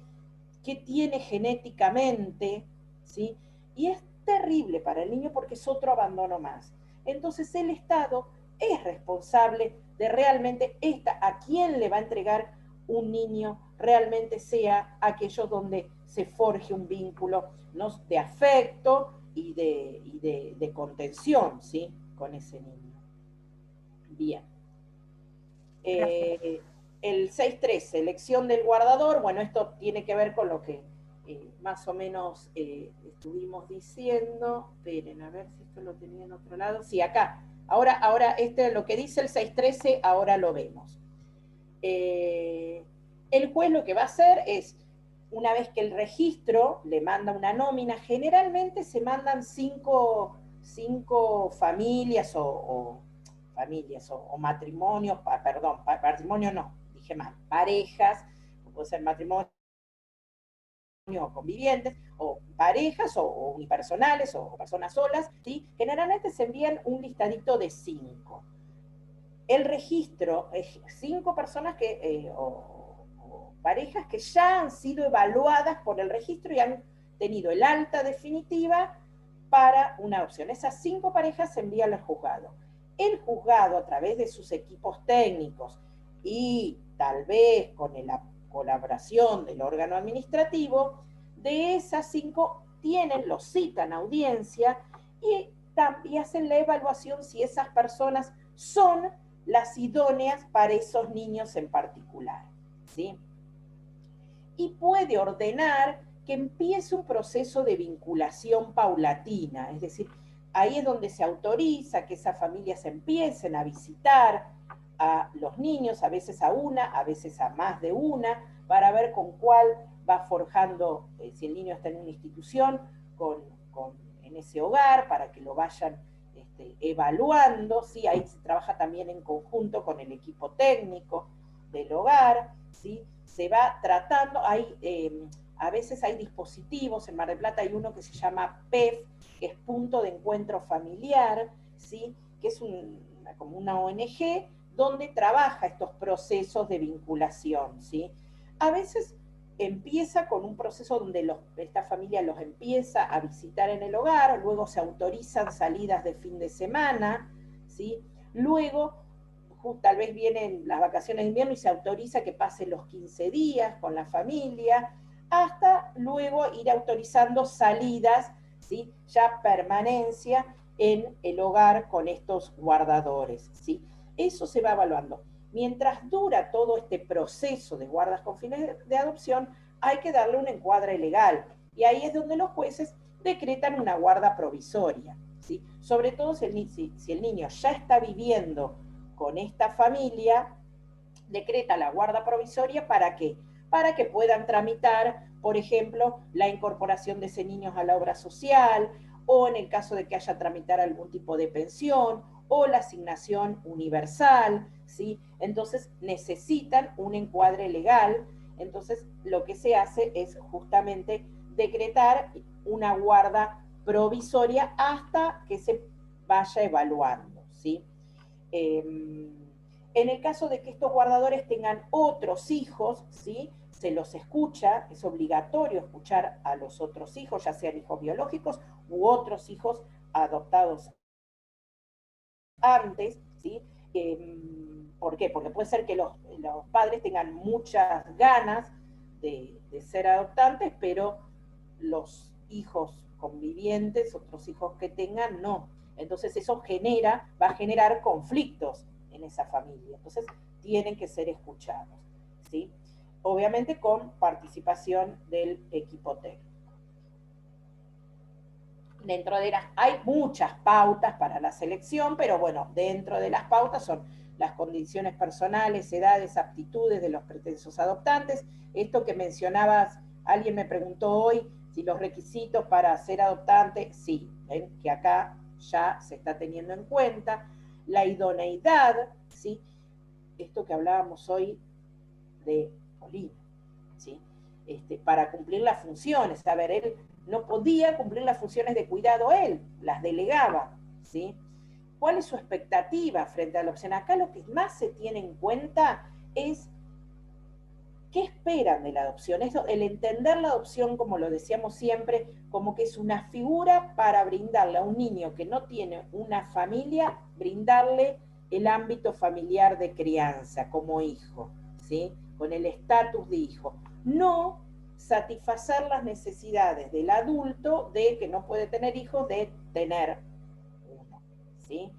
tiene genéticamente, ¿sí? Y es terrible para el niño porque es otro abandono más. Entonces el Estado es responsable de realmente a quién le va a entregar un niño, realmente sea aquellos donde se forje un vínculo, ¿no?, de afecto y de contención, ¿sí?, con ese niño. Bien. El 6.13, elección del guardador. Bueno, esto tiene que ver con lo que más o menos estuvimos diciendo. Esperen, a ver si esto lo tenía en otro lado. Sí, acá. Ahora lo que dice el 6.13, ahora lo vemos. El juez lo que va a hacer es, una vez que el registro le manda una nómina, generalmente se mandan cinco familias o matrimonios, matrimonio no, dije mal, parejas, puede ser matrimonio o convivientes, o parejas, o unipersonales, o personas solas, ¿sí? Generalmente se envían un listadito de 5. El registro es 5 personas o parejas que ya han sido evaluadas por el registro y han tenido el alta definitiva para una adopción. Esas 5 parejas se envían al juzgado. El juzgado, a través de sus equipos técnicos y tal vez con la colaboración del órgano administrativo, de esas 5 los citan a audiencia y hacen la evaluación si esas personas son las idóneas para esos niños en particular, ¿sí? Y puede ordenar que empiece un proceso de vinculación paulatina, es decir, ahí es donde se autoriza que esas familias empiecen a visitar a los niños, a veces a una, a veces a más de una, para ver con cuál va forjando, si el niño está en una institución, en ese hogar, para que lo vayan evaluando, ¿sí? Ahí se trabaja también en conjunto con el equipo técnico del hogar, ¿sí? Se va tratando, a veces hay dispositivos, en Mar del Plata hay uno que se llama PEF, que es Punto de Encuentro Familiar, ¿sí? Que es como una ONG donde trabaja estos procesos de vinculación, ¿sí? A veces empieza con un proceso donde esta familia los empieza a visitar en el hogar, luego se autorizan salidas de fin de semana, ¿sí? Luego tal vez vienen las vacaciones de invierno y se autoriza que pase los 15 días con la familia, hasta luego ir autorizando salidas, ¿sí? Ya permanencia en el hogar con estos guardadores, ¿sí? Eso se va evaluando. Mientras dura todo este proceso de guardas con fines de adopción, hay que darle un encuadre legal, y ahí es donde los jueces decretan una guarda provisoria, ¿sí? Sobre todo si el niño ya está viviendo con esta familia, decreta la guarda provisoria. ¿Para qué? Para que puedan tramitar, por ejemplo, la incorporación de ese niño a la obra social, o en el caso de que haya tramitar algún tipo de pensión, o la asignación universal, ¿sí? Entonces necesitan un encuadre legal. Entonces lo que se hace es justamente decretar una guarda provisoria hasta que se vaya evaluando, ¿sí? En el caso de que estos guardadores tengan otros hijos, ¿sí? Se los escucha, es obligatorio escuchar a los otros hijos, ya sean hijos biológicos u otros hijos adoptados antes, ¿sí? ¿Por qué? Porque puede ser que los padres tengan muchas ganas de ser adoptantes, pero los hijos convivientes, otros hijos que tengan, no. Entonces eso va a generar conflictos en esa familia. Entonces tienen que ser escuchados, ¿sí? Obviamente con participación del equipo técnico. Hay muchas pautas para la selección, pero bueno, dentro de las pautas son las condiciones personales, edades, aptitudes de los pretensos adoptantes. Esto que mencionabas, alguien me preguntó hoy, si los requisitos para ser adoptante, sí, ¿ven? Que acá ya se está teniendo en cuenta. La idoneidad, ¿sí? Esto que hablábamos hoy de Polina, ¿sí? Para cumplir las funciones. A ver, él no podía cumplir las funciones de cuidado él, las delegaba, ¿sí? ¿Cuál es su expectativa frente a la adopción? Acá lo que más se tiene en cuenta es qué esperan de la adopción. El entender la adopción, como lo decíamos siempre, como que es una figura para brindarle a un niño que no tiene una familia, brindarle el ámbito familiar de crianza como hijo, ¿sí? Con el estatus de hijo. No satisfacer las necesidades del adulto de que no puede tener hijos, de tener uno, ¿sí?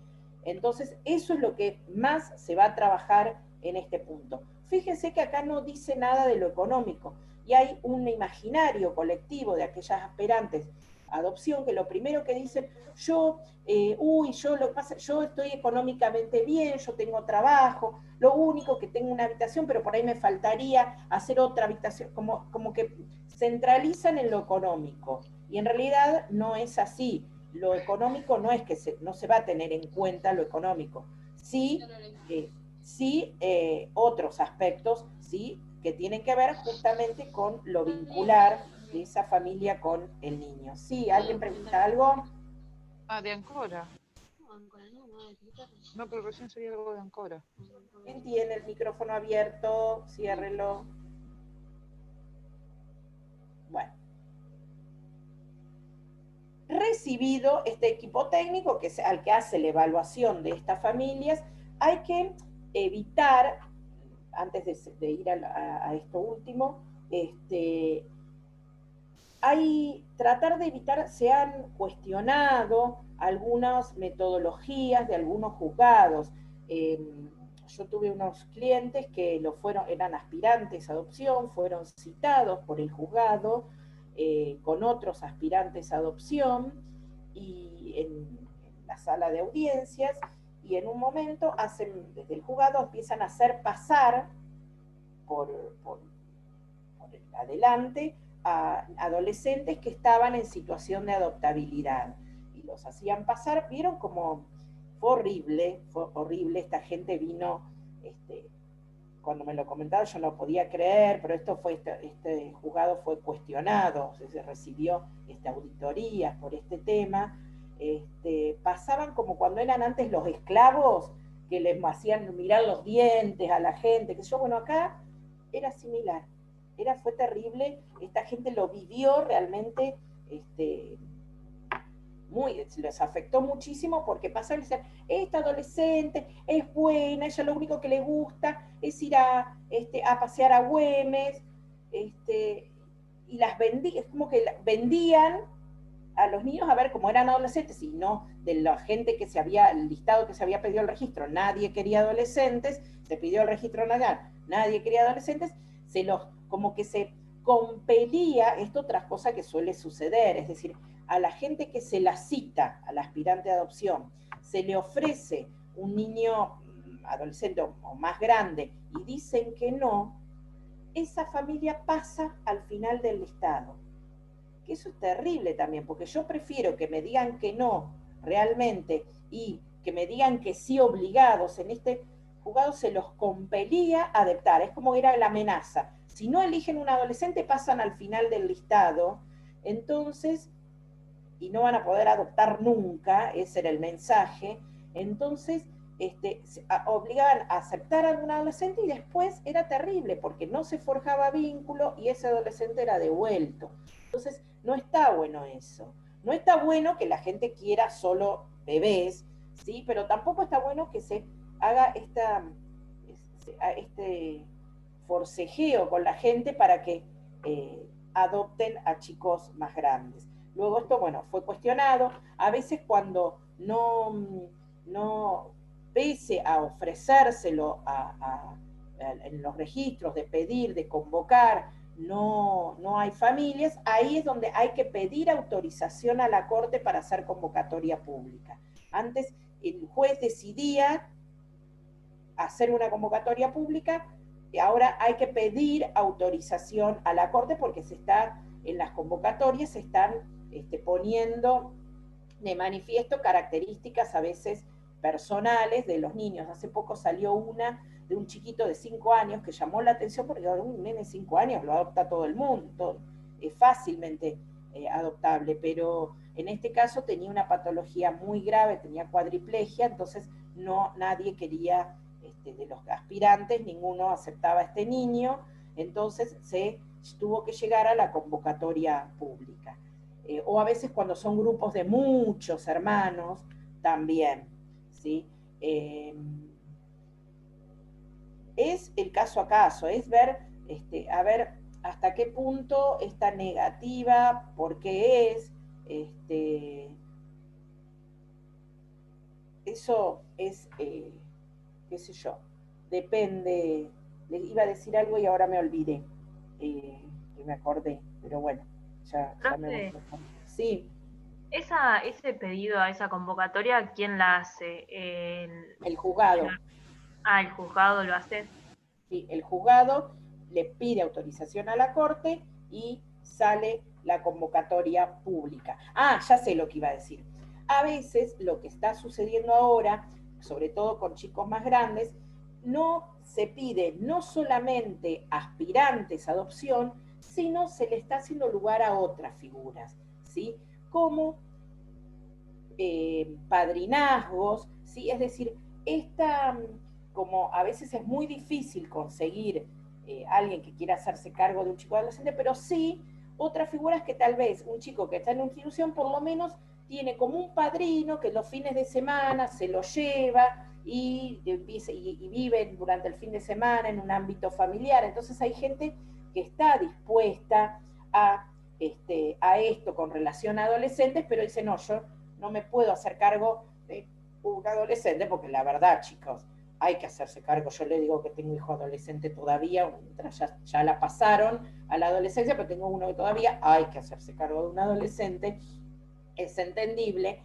Entonces, eso es lo que más se va a trabajar en este punto. Fíjense que acá no dice nada de lo económico, y hay un imaginario colectivo de aquellas aspirantes a adopción que lo primero que dicen, yo estoy económicamente bien, yo tengo trabajo, lo único que tengo una habitación, pero por ahí me faltaría hacer otra habitación, como que centralizan en lo económico, y en realidad no es así. Lo económico no es que no se va a tener en cuenta lo económico, sí, otros aspectos, sí, que tienen que ver justamente con lo vincular de esa familia con el niño. Sí, ¿alguien pregunta algo? De Ancora. No, pero recién sería algo de Ancora. ¿Quién tiene el micrófono abierto? Ciérrelo. Bueno. Recibido este equipo técnico, que es al que hace la evaluación de estas familias, hay que evitar, antes de ir a esto último, tratar de evitar, se han cuestionado algunas metodologías de algunos juzgados. Yo tuve unos clientes que eran aspirantes a adopción, fueron citados por el juzgado con otros aspirantes a adopción y en la sala de audiencias, y en un momento desde el juzgado empiezan a hacer pasar por adelante a adolescentes que estaban en situación de adoptabilidad, y los hacían pasar. Vieron cómo fue horrible, esta gente vino, cuando me lo comentaba yo no podía creer, pero este juzgado fue cuestionado, se recibió auditorías por este tema. Pasaban como cuando eran antes los esclavos, que les hacían mirar los dientes a la gente, bueno, acá era similar, fue terrible, esta gente lo vivió realmente, se les afectó muchísimo porque pasaban y decían, esta adolescente es buena, ella lo único que le gusta es ir a pasear a Güemes, y las vendían, es como que vendían a los niños a ver cómo eran adolescentes, y no de la gente que el listado que se había pedido el registro, nadie quería adolescentes, se pidió el registro nacional, nadie quería adolescentes, como que se compelía, esto otra cosa que suele suceder, es decir, a la gente que se la cita, al aspirante de adopción, se le ofrece un niño adolescente o más grande y dicen que no, esa familia pasa al final del listado. Que eso es terrible también, porque yo prefiero que me digan que no realmente y que me digan que sí obligados. En este juzgado se los compelía a adoptar, es como era la amenaza. Si no eligen un adolescente, pasan al final del listado, entonces, y no van a poder adoptar nunca, ese era el mensaje, entonces obligaban a aceptar a un adolescente y después era terrible, porque no se forjaba vínculo y ese adolescente era devuelto. Entonces, no está bueno eso. No está bueno que la gente quiera solo bebés, ¿sí? Pero tampoco está bueno que se haga este forcejeo con la gente para que adopten a chicos más grandes. Luego esto, bueno, fue cuestionado. A veces cuando no pese a ofrecérselo en los registros, de pedir, de convocar, no hay familias, ahí es donde hay que pedir autorización a la Corte para hacer convocatoria pública. Antes el juez decidía hacer una convocatoria pública y ahora hay que pedir autorización a la Corte porque en las convocatorias se están poniendo de manifiesto características a veces personales de los niños. Hace poco salió una de un chiquito de 5 años que llamó la atención porque un nene de 5 años lo adopta todo el mundo, es fácilmente adoptable, pero en este caso tenía una patología muy grave, tenía cuadriplegia, entonces nadie quería, de los aspirantes, ninguno aceptaba a este niño, entonces se tuvo que llegar a la convocatoria pública. O a veces cuando son grupos de muchos hermanos, también, ¿sí? Es el caso a caso, es ver, a ver hasta qué punto esta negativa, por qué es, eso es, qué sé yo, depende, le iba a decir algo y ahora me olvidé, que me acordé, pero bueno, ya me voy. Sí. Ese pedido a esa convocatoria, ¿quién la hace? El juzgado. El juzgado lo hace. Sí, el juzgado le pide autorización a la Corte y sale la convocatoria pública. Ya sé lo que iba a decir. A veces lo que está sucediendo ahora, sobre todo con chicos más grandes, no se pide no solamente aspirantes a adopción, sino se le está haciendo lugar a otras figuras, ¿sí? Como padrinazgos, ¿sí? Es decir, como a veces es muy difícil conseguir alguien que quiera hacerse cargo de un chico adolescente, pero sí otras figuras que tal vez un chico que está en una institución por lo menos tiene como un padrino que los fines de semana se lo lleva y vive durante el fin de semana en un ámbito familiar. Entonces hay gente que está dispuesta a esto con relación a adolescentes, pero dice, no, yo no me puedo hacer cargo de un adolescente, porque la verdad, chicos, hay que hacerse cargo. Yo le digo que tengo hijo adolescente todavía, ya la pasaron a la adolescencia, pero tengo uno que todavía hay que hacerse cargo de un adolescente, es entendible,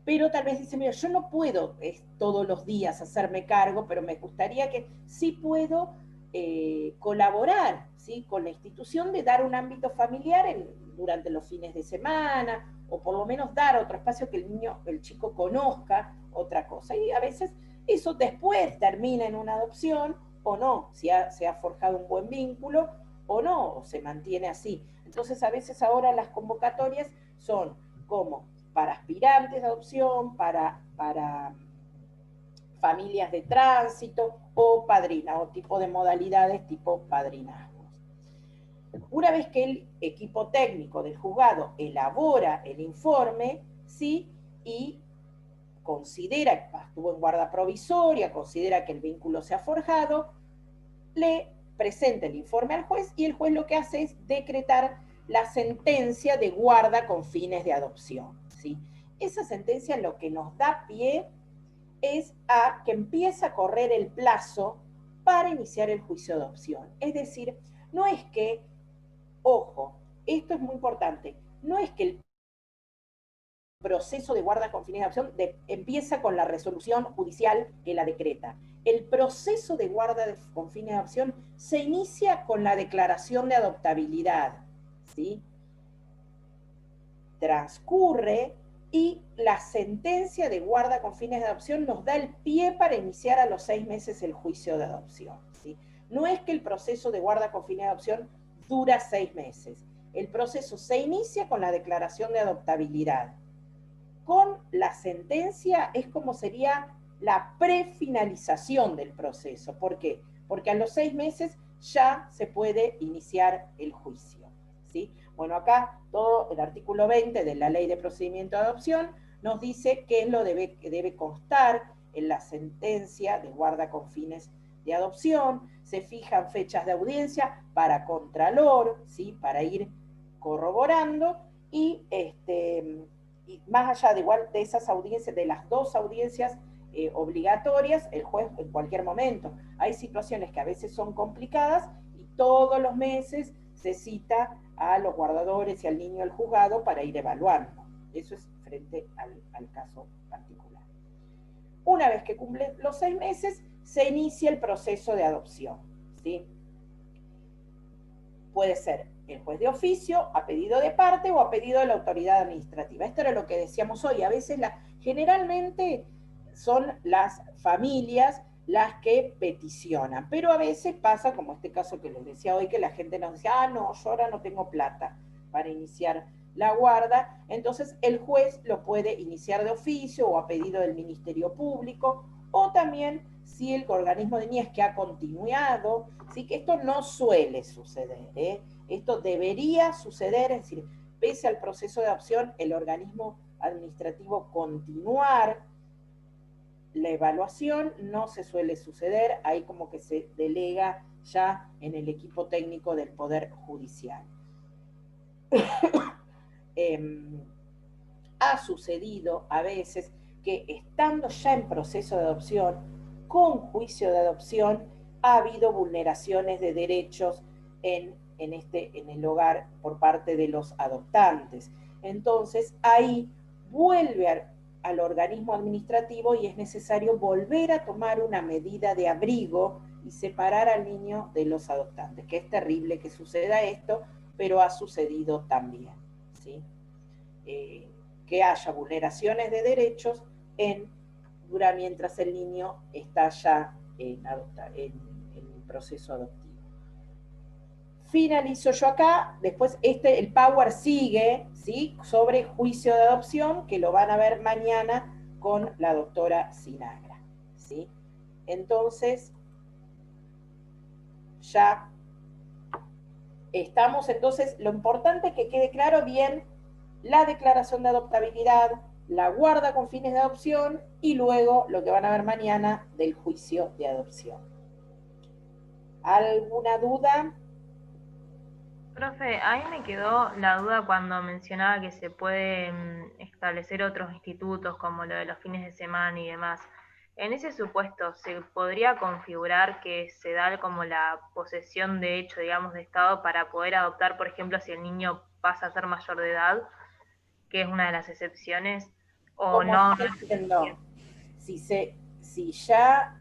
pero tal vez dice, mira, yo no puedo todos los días hacerme cargo, pero me gustaría que sí puedo colaborar, ¿sí? Con la institución de dar un ámbito familiar durante los fines de semana, o por lo menos dar otro espacio que el chico conozca otra cosa. Y a veces eso después termina en una adopción o no, si se ha forjado un buen vínculo o no, o se mantiene así. Entonces a veces ahora las convocatorias son como para aspirantes de adopción, para familias de tránsito o padrina, o tipo de modalidades tipo padrinazgos. Una vez que el equipo técnico del juzgado elabora el informe, ¿sí? Y considera que estuvo en guarda provisoria, considera que el vínculo se ha forjado, le presenta el informe al juez y el juez lo que hace es decretar la sentencia de guarda con fines de adopción, ¿sí? Esa sentencia lo que nos da pie es a que empieza a correr el plazo para iniciar el juicio de adopción. Es decir, no es que, ojo, esto es muy importante, no es que el proceso de guarda con fines de adopción empieza con la resolución judicial que la decreta. El proceso de guarda con fines de adopción se inicia con la declaración de adoptabilidad, ¿sí? Transcurre y la sentencia de guarda con fines de adopción nos da el pie para iniciar a los 6 meses el juicio de adopción, ¿sí? No es que el proceso de guarda con fines de adopción dura 6 meses. El proceso se inicia con la declaración de adoptabilidad. Con la sentencia es como sería la prefinalización del proceso. ¿Por qué? Porque a los 6 meses ya se puede iniciar el juicio, ¿sí? Bueno, acá todo el artículo 20 de la Ley de Procedimiento de Adopción nos dice qué es lo que debe constar en la sentencia de guarda con fines de adopción. Se fijan fechas de audiencia para contralor, ¿sí? Para ir corroborando y más allá de igual de esas audiencias, de las 2 audiencias obligatorias, el juez en cualquier momento. Hay situaciones que a veces son complicadas y todos los meses se cita a los guardadores y al niño al juzgado para ir evaluando. Eso es frente al caso particular. Una vez que cumple los 6 meses, se inicia el proceso de adopción, ¿sí? Puede ser el juez de oficio, a pedido de parte o a pedido de la autoridad administrativa. Esto era lo que decíamos hoy. A veces, generalmente son las familias las que peticionan, pero a veces pasa, como este caso que les decía hoy, que la gente nos dice, no, yo ahora no tengo plata para iniciar la guarda, entonces el juez lo puede iniciar de oficio o a pedido del Ministerio Público, o también si el organismo de niñez que ha continuado, ¿sí? Que esto no suele suceder, ¿eh? Esto debería suceder, es decir, pese al proceso de adopción, el organismo administrativo continuar la evaluación, no se suele suceder, ahí como que se delega ya en el equipo técnico del Poder Judicial. Ha sucedido a veces que estando ya en proceso de adopción, con juicio de adopción, ha habido vulneraciones de derechos en el hogar por parte de los adoptantes. Entonces, ahí vuelve al organismo administrativo y es necesario volver a tomar una medida de abrigo y separar al niño de los adoptantes, que es terrible que suceda esto, pero ha sucedido también, ¿sí? Que haya vulneraciones de derechos mientras el niño está ya en el proceso adoptivo. Finalizo yo acá, después el Power sigue, ¿sí? Sobre juicio de adopción, que lo van a ver mañana con la doctora Sinagra, ¿sí? Entonces, ya estamos, entonces, lo importante es que quede claro bien la declaración de adoptabilidad, la guarda con fines de adopción y luego lo que van a ver mañana del juicio de adopción. ¿Alguna duda? Profe, ahí me quedó la duda cuando mencionaba que se pueden establecer otros institutos como lo de los fines de semana y demás. En ese supuesto, ¿se podría configurar que se da como la posesión de hecho, digamos, de Estado para poder adoptar, por ejemplo, si el niño pasa a ser mayor de edad, que es una de las excepciones, o no? Si ya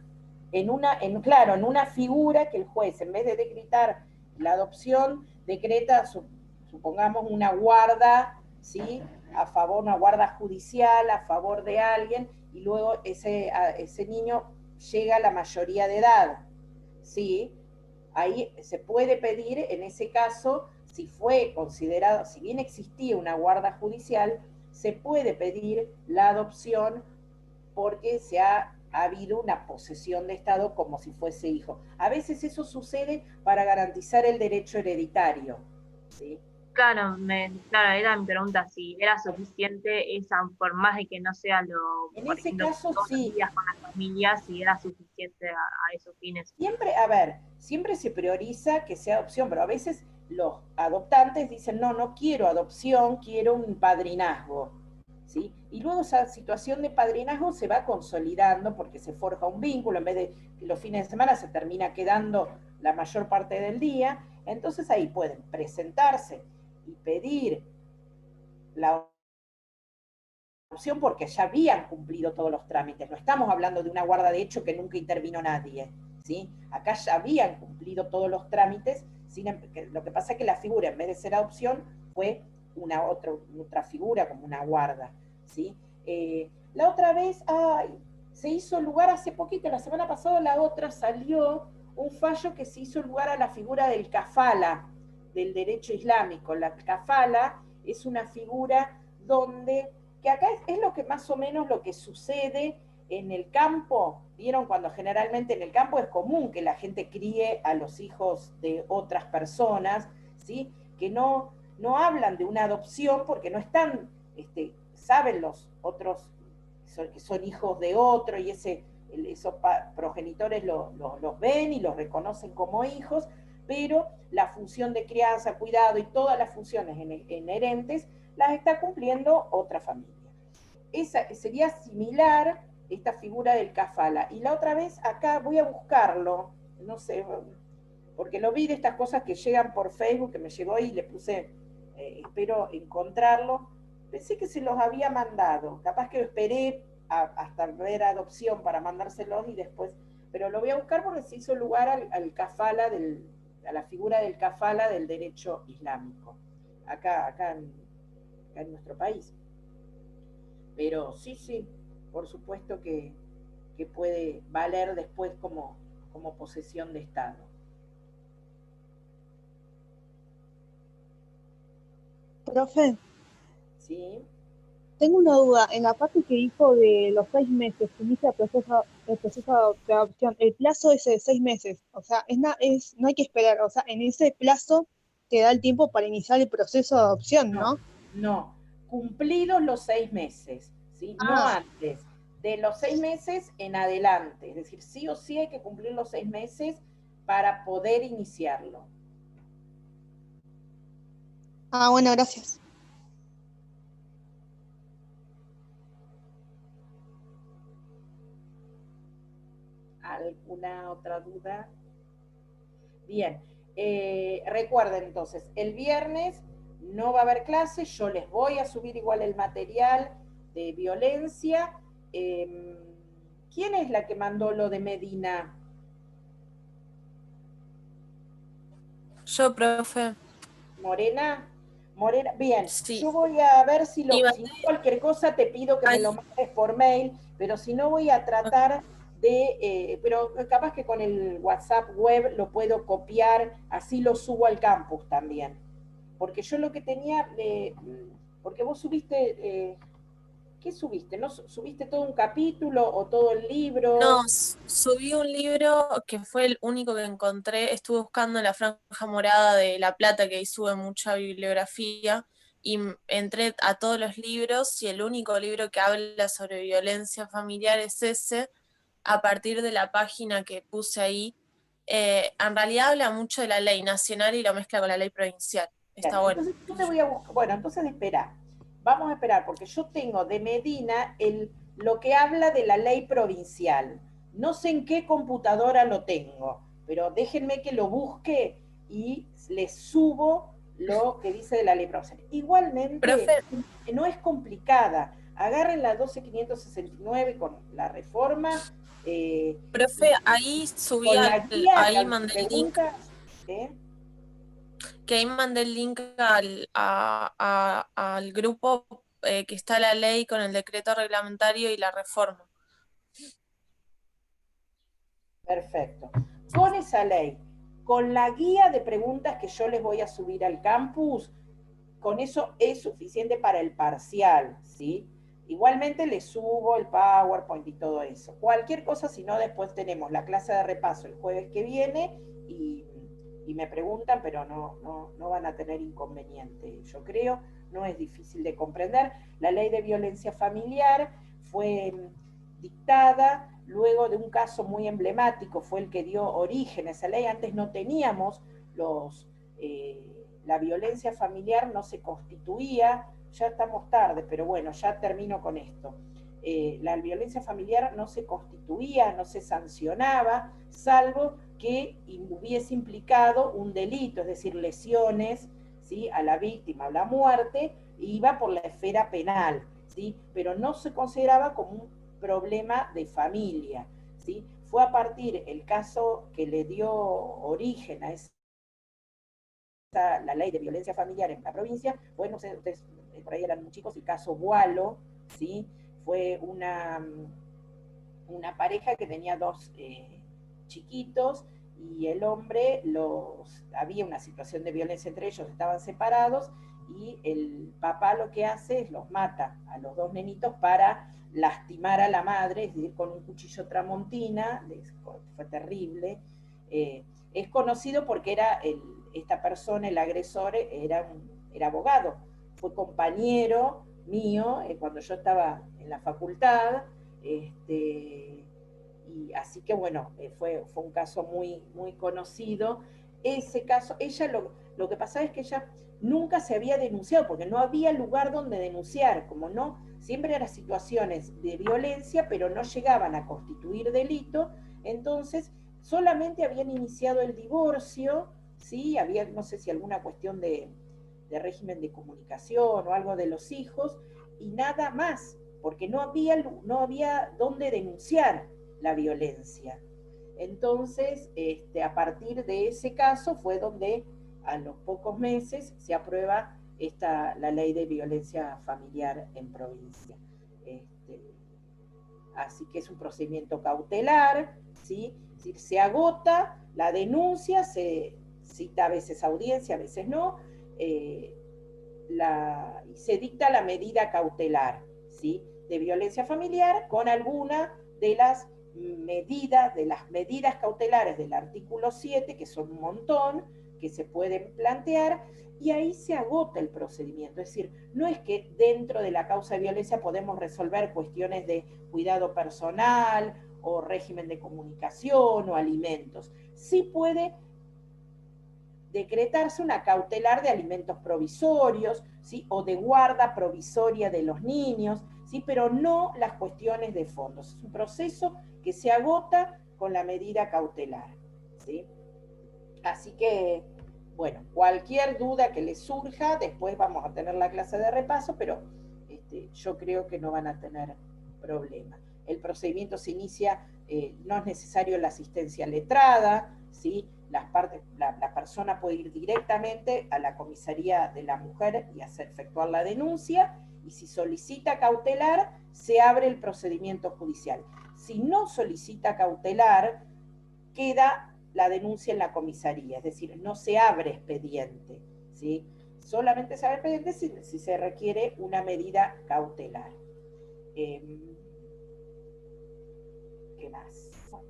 en una figura que el juez, en vez de decretar la adopción, decreta, supongamos, una guarda, ¿sí? A favor, una guarda judicial a favor de alguien, y luego ese niño llega a la mayoría de edad, ¿sí? Ahí se puede pedir, en ese caso, si fue considerado, si bien existía una guarda judicial, se puede pedir la adopción porque se ha ha habido una posesión de Estado como si fuese hijo. A veces eso sucede para garantizar el derecho hereditario, ¿sí? Claro, claro, era mi pregunta, si era suficiente esa, por más de que no sea En por ese ejemplo, caso todos los sí, días con la familia, si era suficiente a esos fines. siempre, a ver, siempre se prioriza que sea adopción, pero a veces los adoptantes dicen, no, no quiero adopción, quiero un padrinazgo, ¿sí? Y luego esa situación de padrinazgo se va consolidando porque se forja un vínculo, en vez de que los fines de semana se termina quedando la mayor parte del día, entonces ahí pueden presentarse y pedir la opción porque ya habían cumplido todos los trámites. No estamos hablando de una guarda de hecho que nunca intervino nadie, ¿sí? Acá ya habían cumplido todos los trámites, lo que pasa es que la figura, en vez de ser adopción, fue otra figura, como una guarda, ¿sí? La otra vez, se hizo lugar hace poquito, la semana pasada la otra salió un fallo que se hizo lugar a la figura del kafala, del derecho islámico. La kafala es una figura donde que acá es lo que más o menos lo que sucede en el campo. Vieron cuando generalmente en el campo es común que la gente críe a los hijos de otras personas, ¿sí? Que no hablan de una adopción porque no están, saben los otros que son hijos de otro y esos progenitores los ven y los reconocen como hijos, pero la función de crianza, cuidado y todas las funciones inherentes las está cumpliendo otra familia. Esa sería similar esta figura del kafala. Y la otra vez acá voy a buscarlo, no sé, porque lo vi de estas cosas que llegan por Facebook, que me llegó y le puse, espero encontrarlo. Pensé que se los había mandado, capaz que esperé hasta ver adopción para mandárselos y después, pero lo voy a buscar porque se hizo lugar al kafala, a la figura del kafala del derecho islámico, acá en nuestro país. Pero sí, por supuesto que puede valer después como posesión de Estado. Profe, ¿Sí? tengo una duda. En la parte que dijo de los 6 meses que inicia el proceso de adopción, el plazo es de 6 meses. O sea, no hay que esperar. O sea, en ese plazo te da el tiempo para iniciar el proceso de adopción, No, ¿no? no. Cumplidos los 6 meses, ¿sí? No Ah, antes. De los 6 meses en adelante. Es decir, sí o sí hay que cumplir los 6 meses para poder iniciarlo. bueno, gracias. ¿Alguna otra duda? Bien, recuerden entonces, el viernes no va a haber clases, yo les voy a subir igual el material de violencia. ¿Quién es la que mandó lo de Medina? Yo, profe, ¿Morena? Morena, bien, sí. yo voy a ver si Y no, cualquier cosa te pido que me lo ay, mandes por mail, pero si no voy a tratar pero capaz que con el WhatsApp web lo puedo copiar, así lo subo al campus también. Porque yo lo que tenía, porque vos subiste, ¿qué subiste? ¿No subiste todo un capítulo o todo el libro? no, subí un libro que fue el único que encontré. Estuve buscando en la Franja Morada de La Plata, que ahí sube mucha bibliografía, y entré a todos los libros, y el único libro que habla sobre violencia familiar es ese, a partir de la página que puse ahí. En realidad habla mucho de la ley nacional y lo mezcla con la ley provincial. Bien, Está bueno. entonces yo te voy a buscar, bueno, entonces espera, vamos a esperar, porque yo tengo de Medina lo que habla de la ley provincial. No sé en qué computadora lo tengo, pero déjenme que lo busque y les subo lo que dice de la ley provincial. Igualmente, Profe, no es complicada. Agarren la 12.569 con la reforma ahí subí con la guía ahí de mandé el link. preguntas. ¿Eh? Que ahí mandé el link al grupo, que está la ley con el decreto reglamentario y la reforma. Perfecto. Con esa ley, con la guía de preguntas que yo les voy a subir al campus, con eso es suficiente para el parcial, ¿sí? Igualmente le subo el PowerPoint y todo eso. Cualquier cosa, si no, después tenemos la clase de repaso el jueves que viene y me preguntan, pero no van a tener inconveniente, yo creo, no es difícil de comprender. La ley de violencia familiar fue dictada luego de un caso muy emblemático, fue el que dio origen a esa ley. Antes no teníamos la violencia familiar, no se constituía, ya estamos tarde, pero bueno, ya termino con esto. La violencia familiar no se constituía, no se sancionaba, salvo que hubiese implicado un delito, es decir, lesiones, ¿sí?, a la víctima o la muerte, iba por la esfera penal, ¿sí?, pero no se consideraba como un problema de familia, ¿sí? Fue a partir el caso que le dio origen a la ley de violencia familiar en la provincia, fue, no sé, ustedes por ahí eran muy chicos, el caso Boalo, ¿sí? Fue una pareja que tenía dos chiquitos, y el hombre, había una situación de violencia entre ellos, estaban separados, y el papá lo que hace es los mata a los dos nenitos para lastimar a la madre, es decir, con un cuchillo tramontina, fue terrible. Es conocido porque esta persona, el agresor, era abogado, fue compañero mío cuando yo estaba en la facultad, y así que bueno, fue un caso muy, muy conocido. Ese caso, ella lo que pasaba es que ella nunca se había denunciado, porque no había lugar donde denunciar, como no, siempre eran situaciones de violencia, pero no llegaban a constituir delito, entonces solamente habían iniciado el divorcio, ¿sí? Había, no sé si alguna cuestión de régimen de comunicación o algo de los hijos, y nada más, porque no había dónde denunciar la violencia. Entonces, a partir de ese caso fue donde a los pocos meses se aprueba la ley de violencia familiar en provincia. Así que es un procedimiento cautelar, ¿sí? Se agota la denuncia, se cita a veces audiencia, a veces no, se dicta la medida cautelar, ¿sí?, de violencia familiar, con alguna de las medidas cautelares del artículo 7, que son un montón, que se pueden plantear, y ahí se agota el procedimiento. Es decir, no es que dentro de la causa de violencia podemos resolver cuestiones de cuidado personal, o régimen de comunicación, o alimentos. Sí puede decretarse una cautelar de alimentos provisorios, ¿sí?, o de guarda provisoria de los niños, ¿sí?, pero no las cuestiones de fondo. Es un proceso que se agota con la medida cautelar, ¿sí? Así que, bueno, cualquier duda que les surja, después vamos a tener la clase de repaso, pero yo creo que no van a tener problema. El procedimiento se inicia, no es necesario la asistencia letrada, ¿sí? La persona puede ir directamente a la comisaría de la mujer y efectuar la denuncia, y si solicita cautelar, se abre el procedimiento judicial. Si no solicita cautelar, queda la denuncia en la comisaría, es decir, no se abre expediente, ¿sí? Solamente se abre expediente si se requiere una medida cautelar. ¿Qué más? Bueno,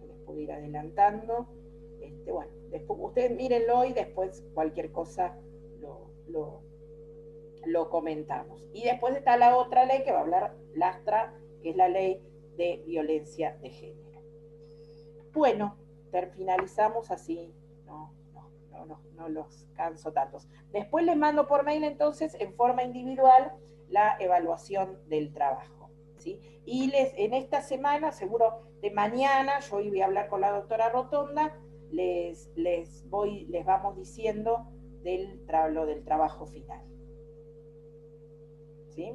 les puedo ir adelantando. Bueno, después, ustedes mírenlo y después cualquier cosa lo comentamos. Y después está la otra ley que va a hablar Lastra, que es la ley de violencia de género. Bueno, finalizamos así, no los canso tantos. Después les mando por mail entonces en forma individual la evaluación del trabajo, ¿sí? Y en esta semana, seguro de mañana, yo hoy voy a hablar con la doctora Rotonda, les vamos diciendo lo del trabajo final. ¿Sí?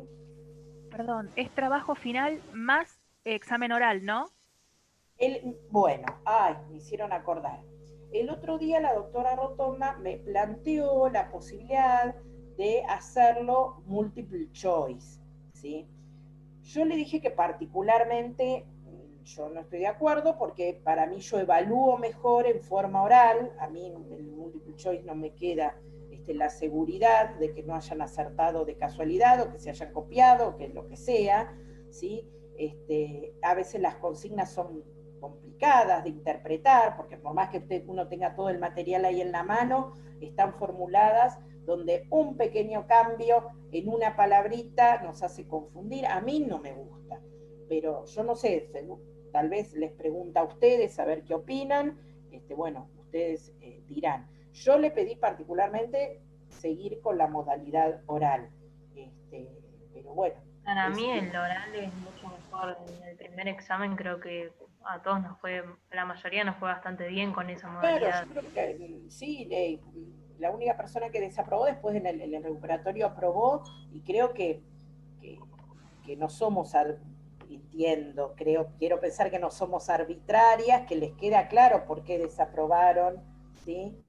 Perdón, es trabajo final más examen oral, ¿no? Bueno, me hicieron acordar. El otro día la doctora Rotonda me planteó la posibilidad de hacerlo multiple choice, ¿sí? Yo le dije que particularmente yo no estoy de acuerdo, porque para mí yo evalúo mejor en forma oral, a mí el multiple choice no me queda la seguridad de que no hayan acertado de casualidad o que se hayan copiado, o que lo que sea, ¿sí? A veces las consignas son complicadas de interpretar, porque por más que uno tenga todo el material ahí en la mano, están formuladas donde un pequeño cambio en una palabrita nos hace confundir. A mí no me gusta, pero yo no sé, tal vez les pregunto a ustedes a ver qué opinan, bueno, ustedes dirán. Yo le pedí particularmente seguir con la modalidad oral, pero bueno. Para mí el oral es mucho mejor. En el primer examen creo que a todos la mayoría nos fue bastante bien con esa modalidad. Claro, yo creo que sí, la única persona que desaprobó después en el recuperatorio aprobó, y creo que no somos, quiero pensar que no somos arbitrarias, que les queda claro por qué desaprobaron, ¿sí?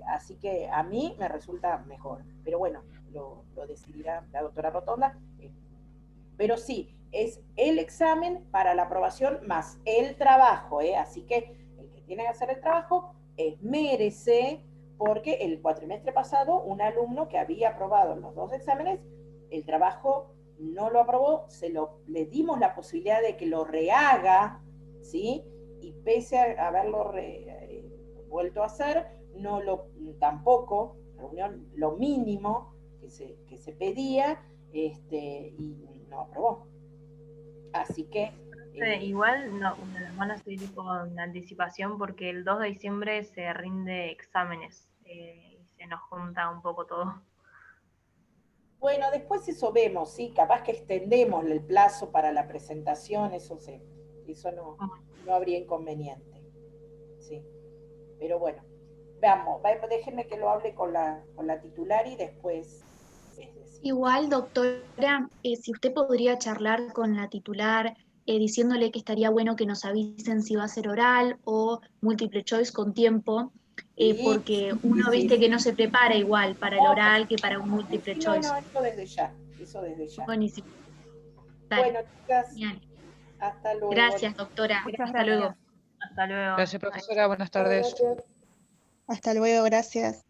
Así que a mí me resulta mejor, pero bueno, lo decidirá la doctora Rotonda. Pero sí, es el examen para la aprobación más el trabajo, así que el que tiene que hacer el trabajo esmérese, porque el cuatrimestre pasado un alumno que había aprobado los 2 exámenes, el trabajo no lo aprobó, le dimos la posibilidad de que lo rehaga, ¿sí? Y pese a haberlo vuelto a hacer, tampoco reunió lo mínimo que se pedía, y no aprobó. Así que... igual no nos van a seguir con anticipación porque el 2 de diciembre se rinde exámenes y se nos junta un poco todo. Bueno, después eso vemos, sí, capaz que extendemos el plazo para la presentación, eso no habría inconveniente. Sí. Pero bueno, veamos, déjenme que lo hable con la titular y después... Igual, doctora, si usted podría charlar con la titular diciéndole que estaría bueno que nos avisen si va a ser oral o múltiple choice con tiempo, porque uno viste que no se prepara igual para el oral que para un múltiple choice. No, eso desde ya. Buenísimo. Bueno, chicas, Bien. hasta luego. Gracias, doctora. Hasta luego. Hasta luego. Gracias, profesora. Buenas tardes. Hasta luego, gracias.